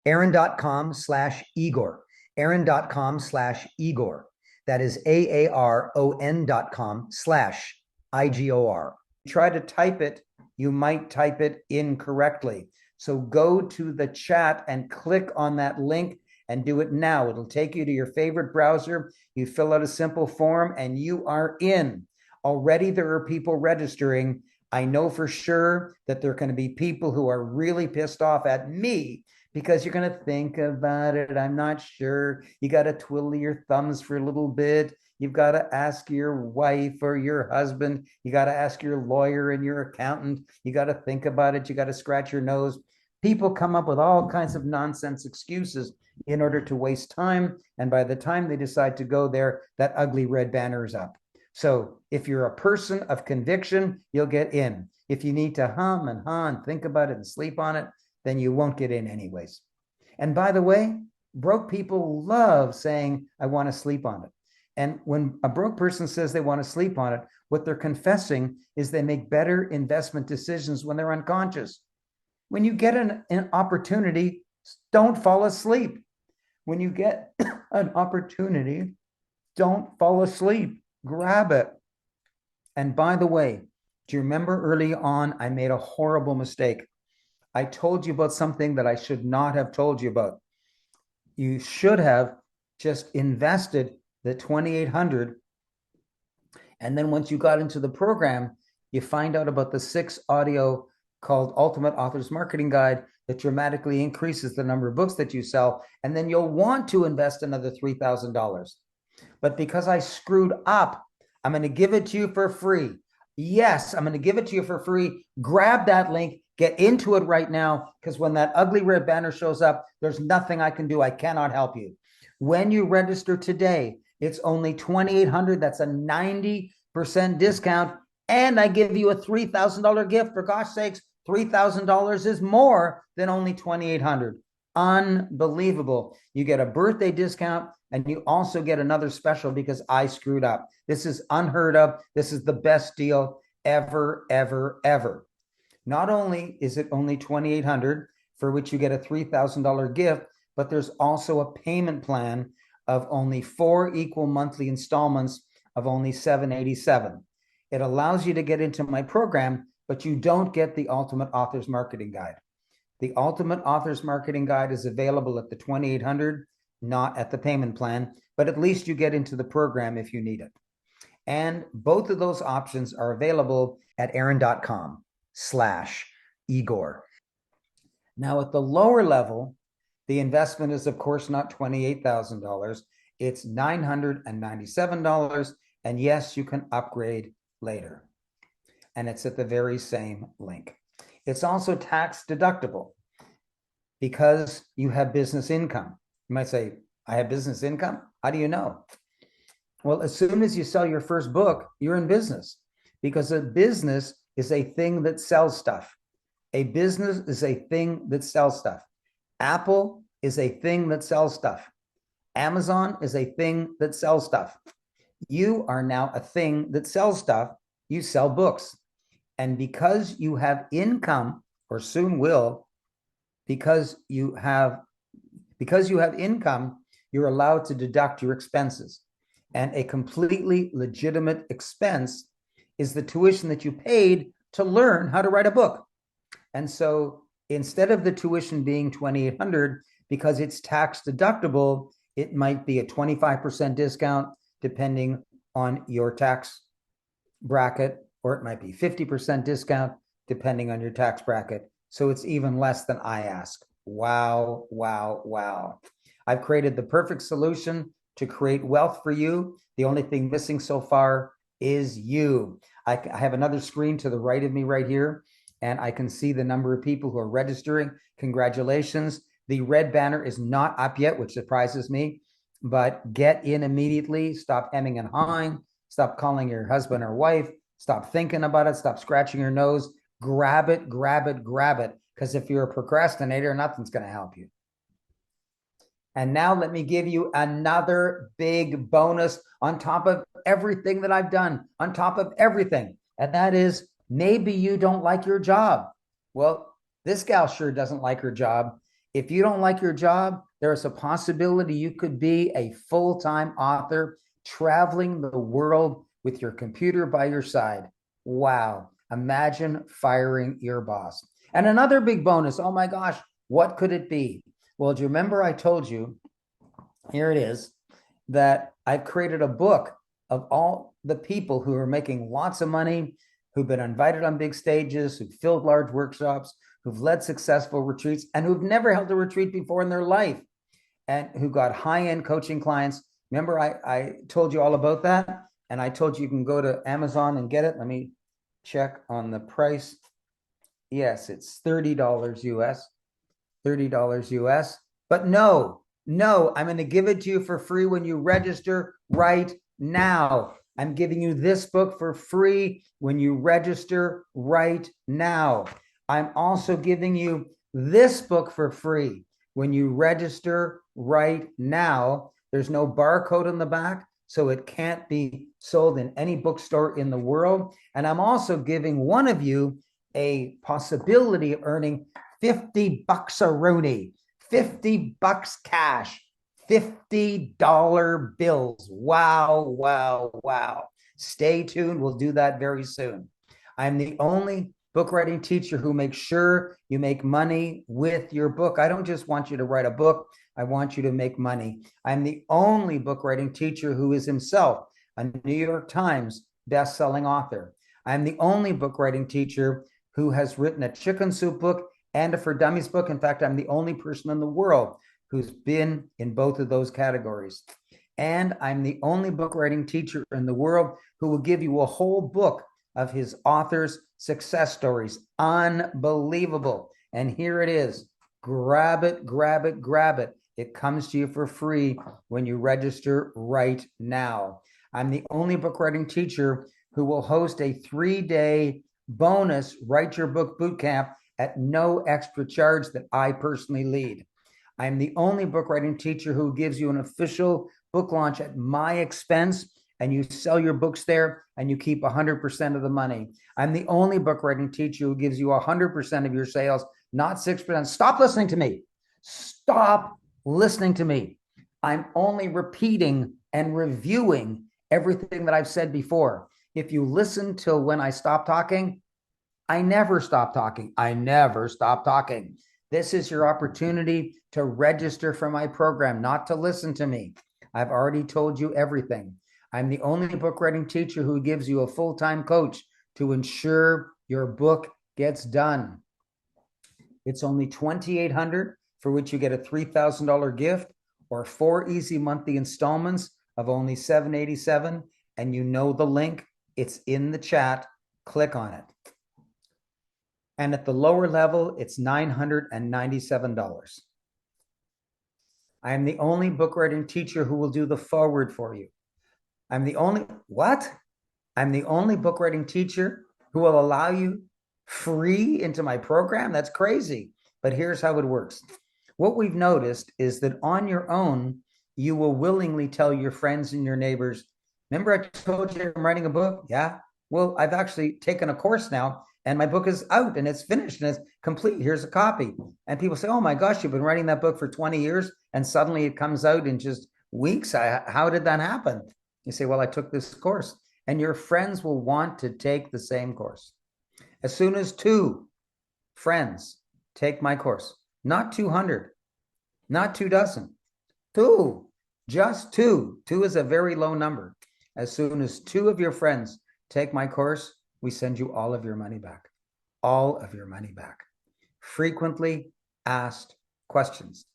Aaron.com/Igor. Aaron.com/Igor. That is AARON.com/IGOR. Try to type it, you might type it incorrectly. So go to the chat and click on that link and do it now. It'll take you to your favorite browser. You fill out a simple form and you are in. Already there are people registering. I know for sure that there are going to be people who are really pissed off at me because you're going to think about it. I'm not sure. You got to twiddle your thumbs for a little bit. You've got to ask your wife or your husband. You got to ask your lawyer and your accountant. You got to think about it. You got to scratch your nose. People come up with all kinds of nonsense excuses in order to waste time. And by the time they decide to go there, that ugly red banner is up. So if you're a person of conviction, you'll get in. If you need to hum and ha and think about it and sleep on it, then you won't get in anyways. And by the way, broke people love saying, I want to sleep on it. And when a broke person says they want to sleep on it, what they're confessing is they make better investment decisions when they're unconscious. When you get an opportunity, don't fall asleep. When you get an opportunity, don't fall asleep. Grab it. And by the way, do you remember early on, I made a horrible mistake. I told you about something that I should not have told you about. You should have just invested the $2,800. And then once you got into the program, you find out about the 6 audio called Ultimate Author's Marketing Guide that dramatically increases the number of books that you sell. And then you'll want to invest another $3,000. But because I screwed up, I'm going to give it to you for free. Yes, I'm going to give it to you for free. Grab that link. Get into it right now, because when that ugly red banner shows up, there's nothing I can do. I cannot help you. When you register today, it's only $2,800. That's a 90% discount. And I give you a $3,000 gift. For gosh sakes, $3,000 is more than only $2,800. Unbelievable. You get a birthday discount, and you also get another special because I screwed up. This is unheard of. This is the best deal ever, ever, ever. Not only is it only $2,800, for which you get a $3,000 gift, but there's also a payment plan of only 4 equal monthly installments of only $787. It allows you to get into my program but you don't get the Ultimate Authors Marketing Guide. The Ultimate Authors Marketing Guide is available at the 2800, not at the payment plan, but at least you get into the program if you need it. And both of those options are available at aaron.com/Igor. Now, at the lower level, the investment is, of course, not $28,000. It's $997. And yes, you can upgrade later. And it's at the very same link. It's also tax deductible because you have business income. You might say, I have business income? How do you know? Well, as soon as you sell your first book, you're in business, because a business is a thing that sells stuff. A business is a thing that sells stuff. Apple is a thing that sells stuff. Amazon is a thing that sells stuff. You are now a thing that sells stuff. You sell books. And because you have income, or soon will, because you have income, you're allowed to deduct your expenses. And a completely legitimate expense is the tuition that you paid to learn how to write a book. And so instead of the tuition being $2,800, because it's tax deductible, it might be a 25% discount depending on your tax bracket, or it might be 50% discount depending on your tax bracket. So it's even less than I ask. Wow, wow, wow. I've created the perfect solution to create wealth for you. The only thing missing so far is you. I have another screen to the right of me right here, and I can see the number of people who are registering. Congratulations. The red banner is not up yet, which surprises me, but get in immediately. Stop hemming and hawing. Stop calling your husband or wife. Stop thinking about it. Stop scratching your nose. Grab it, grab it, grab it. Because if you're a procrastinator, nothing's going to help you. And now let me give you another big bonus on top of everything that I've done, on top of everything. And that is, maybe you don't like your job. Well, this gal sure doesn't like her job. If you don't like your job, there's a possibility you could be a full-time author traveling the world with your computer by your side. Wow. Imagine firing your boss. And another big bonus. Oh my gosh, what could it be? Well, do you remember I told you, here it is, that I've created a book of all the people who are making lots of money, who've been invited on big stages, who've filled large workshops, who've led successful retreats, and who've never held a retreat before in their life, and who got high-end coaching clients. Remember, I told you all about that, and I told you can go to Amazon and get it. Let me check on the price. Yes, it's $30 US. $30 US. But no, I'm going to give it to you for free when you register right now. I'm giving you this book for free when you register right now. I'm also giving you this book for free when you register right now. There's no barcode on the back, so it can't be sold in any bookstore in the world. And I'm also giving one of you a possibility of earning $50 a rooney, $50 cash, $50 bills. Wow, wow, wow. Stay tuned. We'll do that very soon. I'm the only book writing teacher who makes sure you make money with your book. I don't just want you to write a book. I want you to make money. I'm the only book writing teacher who is himself a New York Times best-selling author. I'm the only book writing teacher who has written a chicken soup book and a For Dummies book. In fact, I'm the only person in the world who's been in both of those categories. And I'm the only book writing teacher in the world who will give you a whole book of his authors' success stories. Unbelievable. And here it is. Grab it, grab it, grab it. It comes to you for free when you register right now. I'm the only book writing teacher who will host a 3-day bonus Write Your Book Bootcamp at no extra charge that I personally lead. I'm the only book writing teacher who gives you an official book launch at my expense, and you sell your books there and you keep 100% of the money. I'm the only book writing teacher who gives you 100% of your sales, not 6%. Stop listening to me. Stop listening to me. I'm only repeating and reviewing everything that I've said before. If you listen till when I stop talking, I never stop talking. I never stop talking. This is your opportunity to register for my program, not to listen to me. I've already told you everything. I'm the only book writing teacher who gives you a full-time coach to ensure your book gets done. It's only $2,800, for which you get a $3,000 gift, or 4 easy monthly installments of only $787. And you know the link. It's in the chat. Click on it. And at the lower level, it's $997. I am the only book writing teacher who will do the forward for you. I'm the only book writing teacher who will allow you free into my program. That's crazy. But here's how it works. What we've noticed is that on your own, you will willingly tell your friends and your neighbors, remember I told you I'm writing a book? Yeah. Well, I've actually taken a course now, and my book is out and it's finished and it's complete. Here's a copy. And people say, oh my gosh, you've been writing that book for 20 years and suddenly it comes out in just weeks. How did that happen? You say, well, I took this course. And your friends will want to take the same course. As soon as 2 friends take my course, not 200, not 2 dozen, 2, just 2. 2 is a very low number. As soon as 2 of your friends take my course, we send you all of your money back. All of your money back. Frequently asked questions.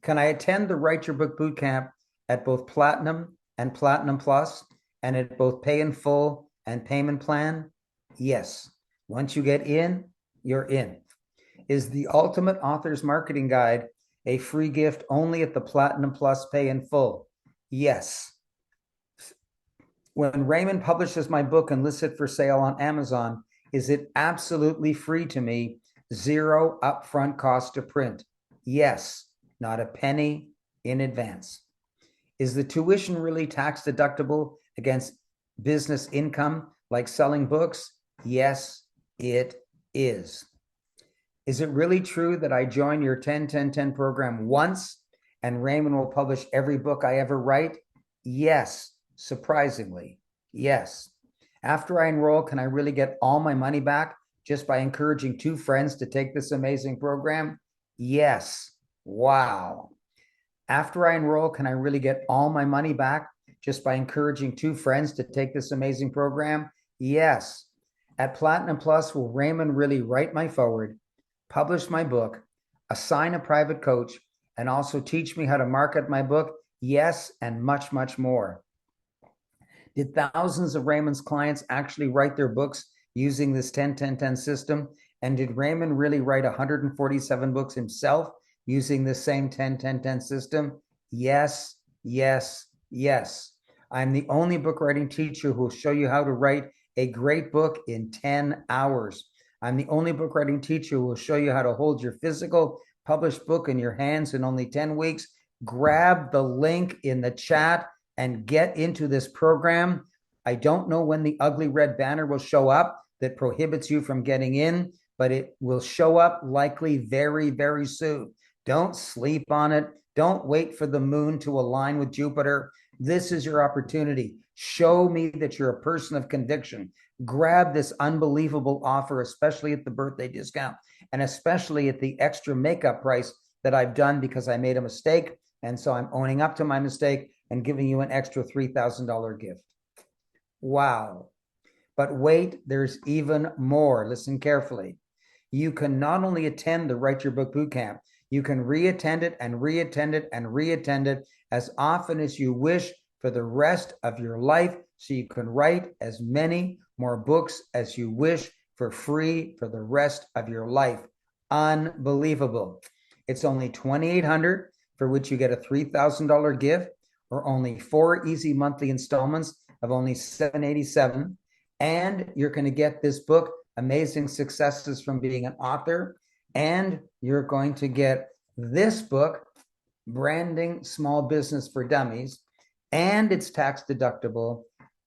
Can I attend the Write Your Book Bootcamp at both Platinum and Platinum Plus, and at both Pay in Full and Payment Plan? Yes. Once you get in, you're in. Is the Ultimate Author's Marketing Guide a free gift only at the Platinum Plus Pay in Full? Yes. When Raymond publishes my book and lists it for sale on Amazon, is it absolutely free to me? 0 upfront cost to print? Yes. Not a penny in advance. Is the tuition really tax deductible against business income like selling books? Yes, it is. Is it really true that I join your 10-10-10 program once and Raymond will publish every book I ever write? Yes. Surprisingly, yes. After I enroll, can I really get all my money back just by encouraging 2 friends to take this amazing program? Yes. Wow. After I enroll, can I really get all my money back just by encouraging 2 friends to take this amazing program? Yes. At Platinum Plus, will Raymond really write my forward, publish my book, assign a private coach, and also teach me how to market my book? Yes, and much, much more. Did thousands of Raymond's clients actually write their books using this 10-10-10 system? And did Raymond really write 147 books himself using the same 10-10-10 system? Yes, yes, yes. I'm the only book writing teacher who will show you how to write a great book in 10 hours. I'm the only book writing teacher who will show you how to hold your physical published book in your hands in only 10 weeks. Grab the link in the chat and get into this program. I don't know when the ugly red banner will show up that prohibits you from getting in, but it will show up likely very, very soon. Don't sleep on it. Don't wait for the moon to align with Jupiter. This is your opportunity. Show me that you're a person of conviction. Grab this unbelievable offer, especially at the birthday discount, and especially at the extra makeup price that I've done because I made a mistake. And so I'm owning up to my mistake and giving you an extra $3,000 gift. Wow. But wait, there's even more. Listen carefully. You can not only attend the Write Your Book Bootcamp, you can re-attend it and re-attend it and re-attend it as often as you wish for the rest of your life, so you can write as many more books as you wish for free for the rest of your life. Unbelievable. It's only $2,800, for which you get a $3,000 gift, or only 4 easy monthly installments of only $787. And you're going to get this book, Amazing Successes from Being an Author. And you're going to get this book, Branding Small Business for Dummies. And it's tax deductible.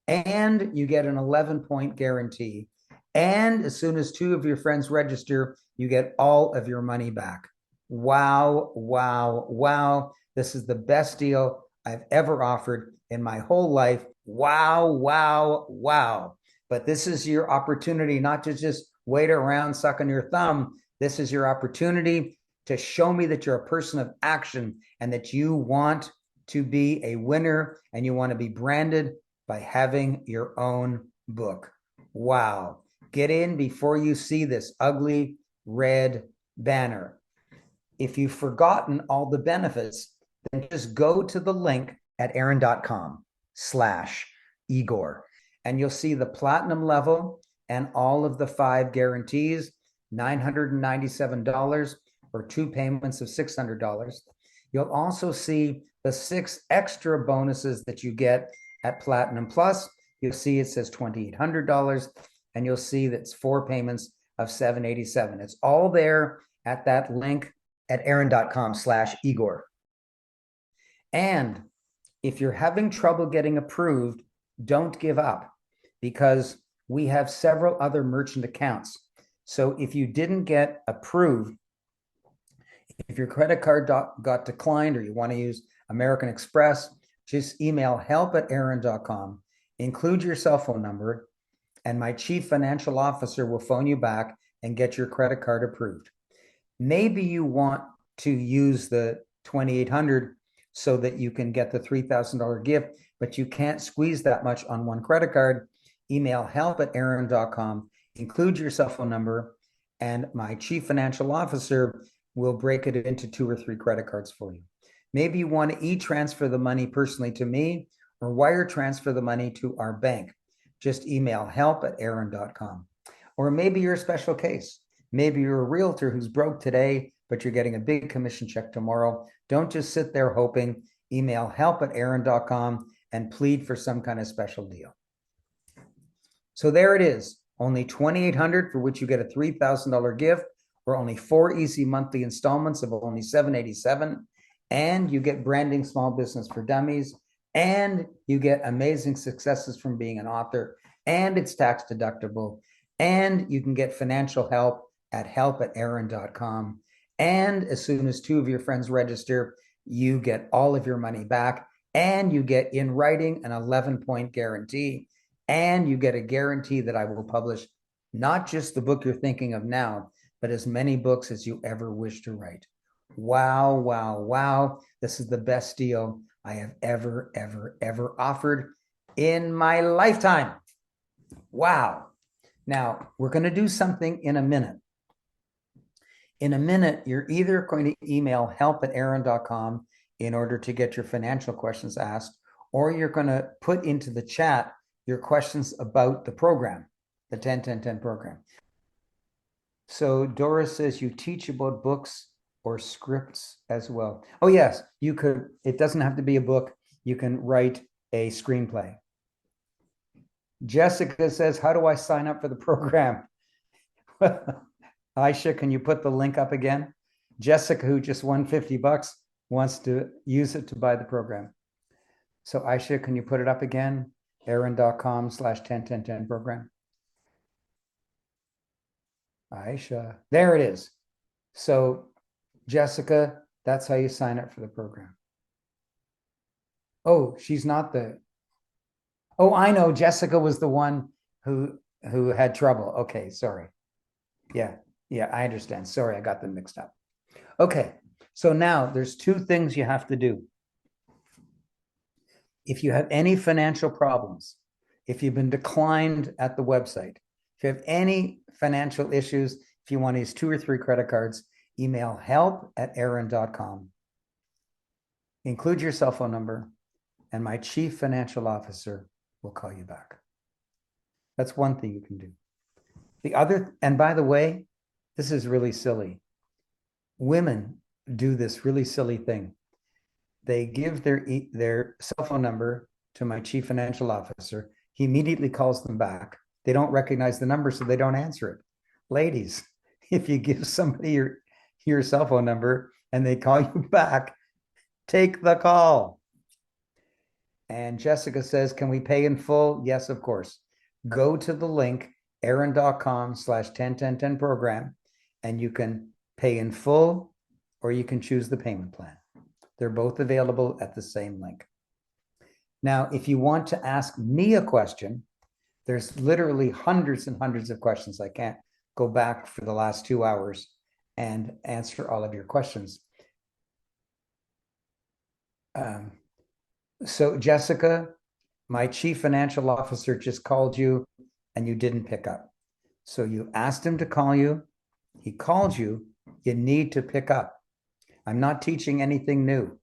And you get an 11-point guarantee. And as soon as 2 of your friends register, you get all of your money back. Wow, wow, wow. This is the best deal I've ever offered in my whole life. Wow, wow, wow. But this is your opportunity not to just wait around sucking your thumb. This is your opportunity to show me that you're a person of action and that you want to be a winner and you want to be branded by having your own book. Wow. Get in before you see this ugly red banner. If you've forgotten all the benefits, then just go to the link at aaron.com/Igor, and you'll see the platinum level and all of the 5 guarantees, $997 or 2 payments of $600. You'll also see the 6 extra bonuses that you get at Platinum Plus. You'll see it says $2,800, and you'll see that's 4 payments of $787. It's all there at that link at aaron.com/Igor. And if you're having trouble getting approved, don't give up, because we have several other merchant accounts. So if you didn't get approved, if your credit card got declined or you want to use American Express, just email help@aaron.com, include your cell phone number, and my chief financial officer will phone you back and get your credit card approved. Maybe you want to use the $2,800 so that you can get the $3,000 gift, but you can't squeeze that much on one credit card. Email help@aaron.com, include your cell phone number, and my chief financial officer will break it into 2 or 3 credit cards for you. Maybe you want to e-transfer the money personally to me or wire transfer the money to our bank. Just email help@aaron.com. Or maybe you're a special case. Maybe you're a realtor who's broke today, but you're getting a big commission check tomorrow. Don't just sit there hoping. Email help@aaron.com and plead for some kind of special deal. So there it is. Only $2,800 for which you get a $3,000 gift, or only 4 easy monthly installments of only $787. And you get branding small business for dummies. And you get amazing successes from being an author. And it's tax deductible. And you can get financial help at help@aaron.com. And as soon as 2 of your friends register, you get all of your money back. And you get in writing an 11-point guarantee. And you get a guarantee that I will publish not just the book you're thinking of now, but as many books as you ever wish to write. Wow, wow, wow. This is the best deal I have ever offered in my lifetime. Wow. Now, we're going to do something in a minute. In a minute, you're either going to email help@aaron.com in order to get your financial questions asked, or you're going to put into the chat your questions about the program, the 10-10-10 program. So Doris says you teach about books or scripts as well. Oh yes, you could. It doesn't have to be a book. You can write a screenplay. Jessica says, how do I sign up for the program? Aisha, can you put the link up again? Jessica, who just won $50, wants to use it to buy the program. So Aisha, can you put it up again? aaron.com/10-10-10 program. Aisha, there it is. So Jessica, that's how you sign up for the program. Oh, she's not the, oh, I know, Jessica was the one who had trouble. Okay, sorry. Yeah, I understand. Sorry, I got them mixed up. Okay, so now there's 2 things you have to do. If you have any financial problems, if you've been declined at the website, if you have any financial issues, if you want to use 2 or 3 credit cards, email help@aaron.com. Include your cell phone number, and my chief financial officer will call you back. That's one thing you can do. The other, and by the way, this is really silly. Women do this really silly thing. They give their cell phone number to my chief financial officer. He immediately calls them back. They don't recognize the number, so they don't answer it. Ladies, if you give somebody your cell phone number and they call you back, take the call. And Jessica says, can we pay in full? Yes, of course. Go to the link, aaron.com/10-10-10 program, and you can pay in full or you can choose the payment plan. They're both available at the same link. Now, if you want to ask me a question, there's literally hundreds and hundreds of questions. I can't go back for the last 2 hours and answer all of your questions. So Jessica, my chief financial officer just called you and you didn't pick up. So you asked him to call you. He called you. You need to pick up. I'm not teaching anything new.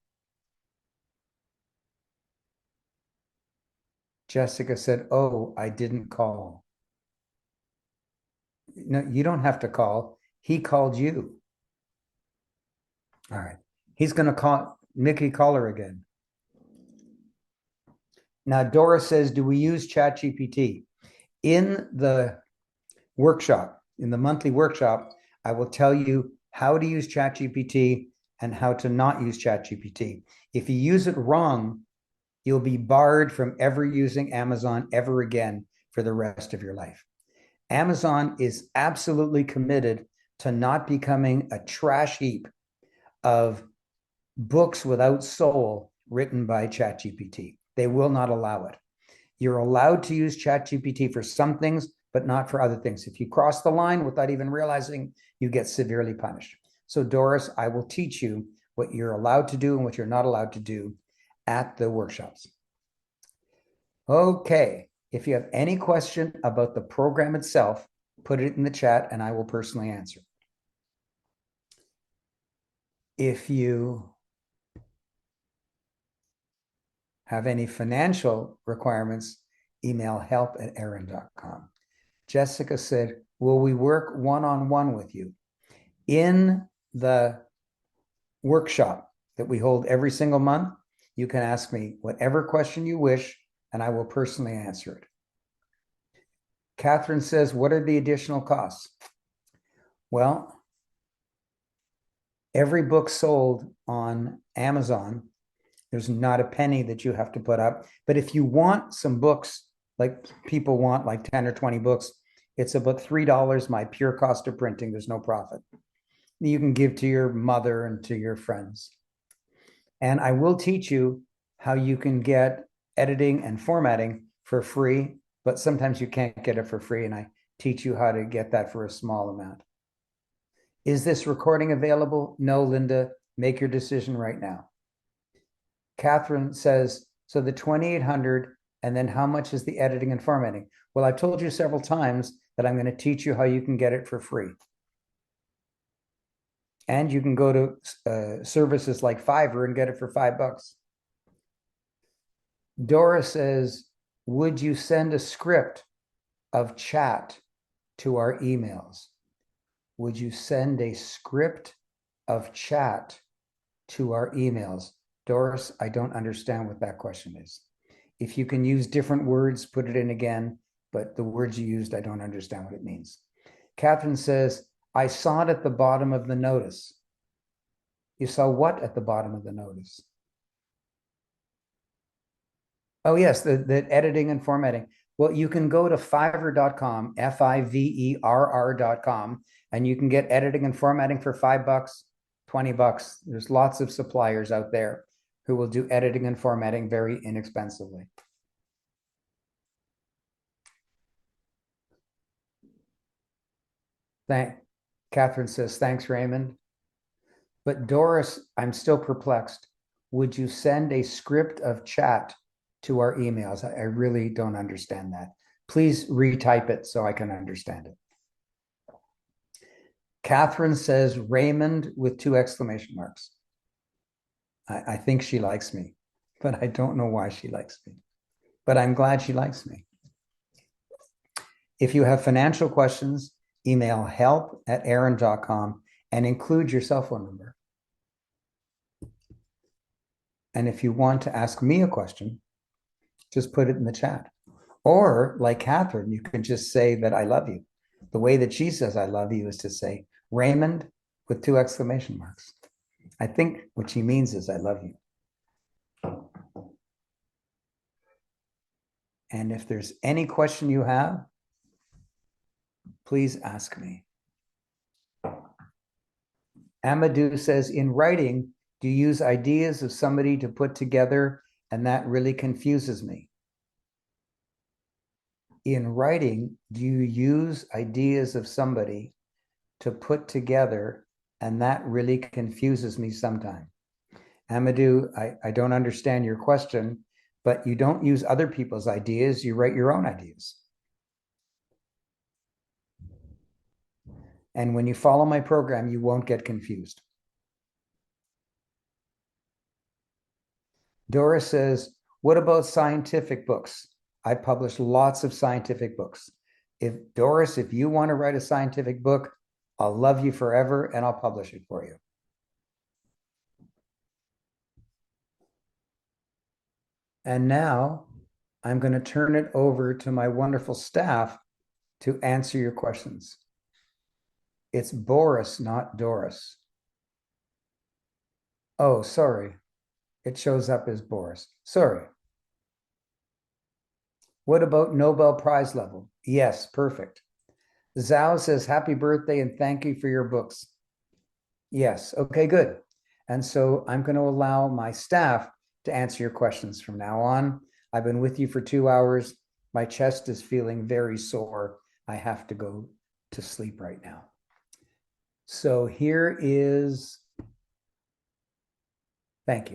Jessica said, oh, I didn't call. No, you don't have to call. He called you. All right. He's going to call Mickey, call her again. Now, Dora says, do we use ChatGPT? In the workshop, in the monthly workshop, I will tell you how to use ChatGPT and how to not use ChatGPT. If you use it wrong, you'll be barred from ever using Amazon ever again for the rest of your life. Amazon is absolutely committed to not becoming a trash heap of books without soul written by ChatGPT. They will not allow it. You're allowed to use ChatGPT for some things, but not for other things. If you cross the line without even realizing, you get severely punished. So Doris, I will teach you what you're allowed to do and what you're not allowed to do at the workshops. Okay, if you have any question about the program itself, put it in the chat and I will personally answer. If you have any financial requirements, email help@aaron.com. Jessica said, will we work one-on-one with you? In the workshop that we hold every single month, you can ask me whatever question you wish, and I will personally answer it. Catherine says, what are the additional costs? Well, every book sold on Amazon, there's not a penny that you have to put up. But if you want some books, like people want like 10 or 20 books, it's about $3, my pure cost of printing. There's no profit. You can give to your mother and to your friends. And I will teach you how you can get editing and formatting for free, but sometimes you can't get it for free. And I teach you how to get that for a small amount. Is this recording available? No, Linda, make your decision right now. Catherine says, so the 2,800, and then how much is the editing and formatting? Well, I've told you several times that I'm going to teach you how you can get it for free. And you can go to services like Fiverr and get it for $5. Dora says, would you send a script of chat to our emails? Would you send a script of chat to our emails? Doris, I don't understand what that question is. If you can use different words, put it in again, but the words you used, I don't understand what it means. Catherine says, I saw it at the bottom of the notice. You saw what at the bottom of the notice? Oh, yes, the editing and formatting. Well, you can go to fiverr.com, Fiverr.com, and you can get editing and formatting for $5, $20. There's lots of suppliers out there who will do editing and formatting very inexpensively. Catherine says, thanks, Raymond. But Doris, I'm still perplexed. Would you send a script of chat to our emails? I really don't understand that. Please retype it so I can understand it. Catherine says, Raymond with 2 exclamation marks. I think she likes me, but I don't know why she likes me. But I'm glad she likes me. If you have financial questions, email help@aaron.com and include your cell phone number. And if you want to ask me a question, just put it in the chat. Or like Catherine, you can just say that I love you. The way that she says I love you is to say Raymond with 2 exclamation marks. I think what she means is I love you. And if there's any question you have, please ask me. Amadou says, in writing, do you use ideas of somebody to put together, and that really confuses me? in writing, do you use ideas of somebody to put together? And that really confuses me sometimes. Amadou, I don't understand your question, but you don't use other people's ideas, you write your own ideas. And when you follow my program, you won't get confused. Doris says, what about scientific books? I publish lots of scientific books. Doris, if you want to write a scientific book, I'll love you forever and I'll publish it for you. And now I'm going to turn it over to my wonderful staff to answer your questions. It's Boris, not Doris. Oh, sorry. It shows up as Boris. Sorry. What about Nobel Prize level? Yes, perfect. Zhao says, happy birthday and thank you for your books. Yes, okay, good. And so I'm going to allow my staff to answer your questions from now on. I've been with you for 2 hours. My chest is feeling very sore. I have to go to sleep right now. So here is, thank you.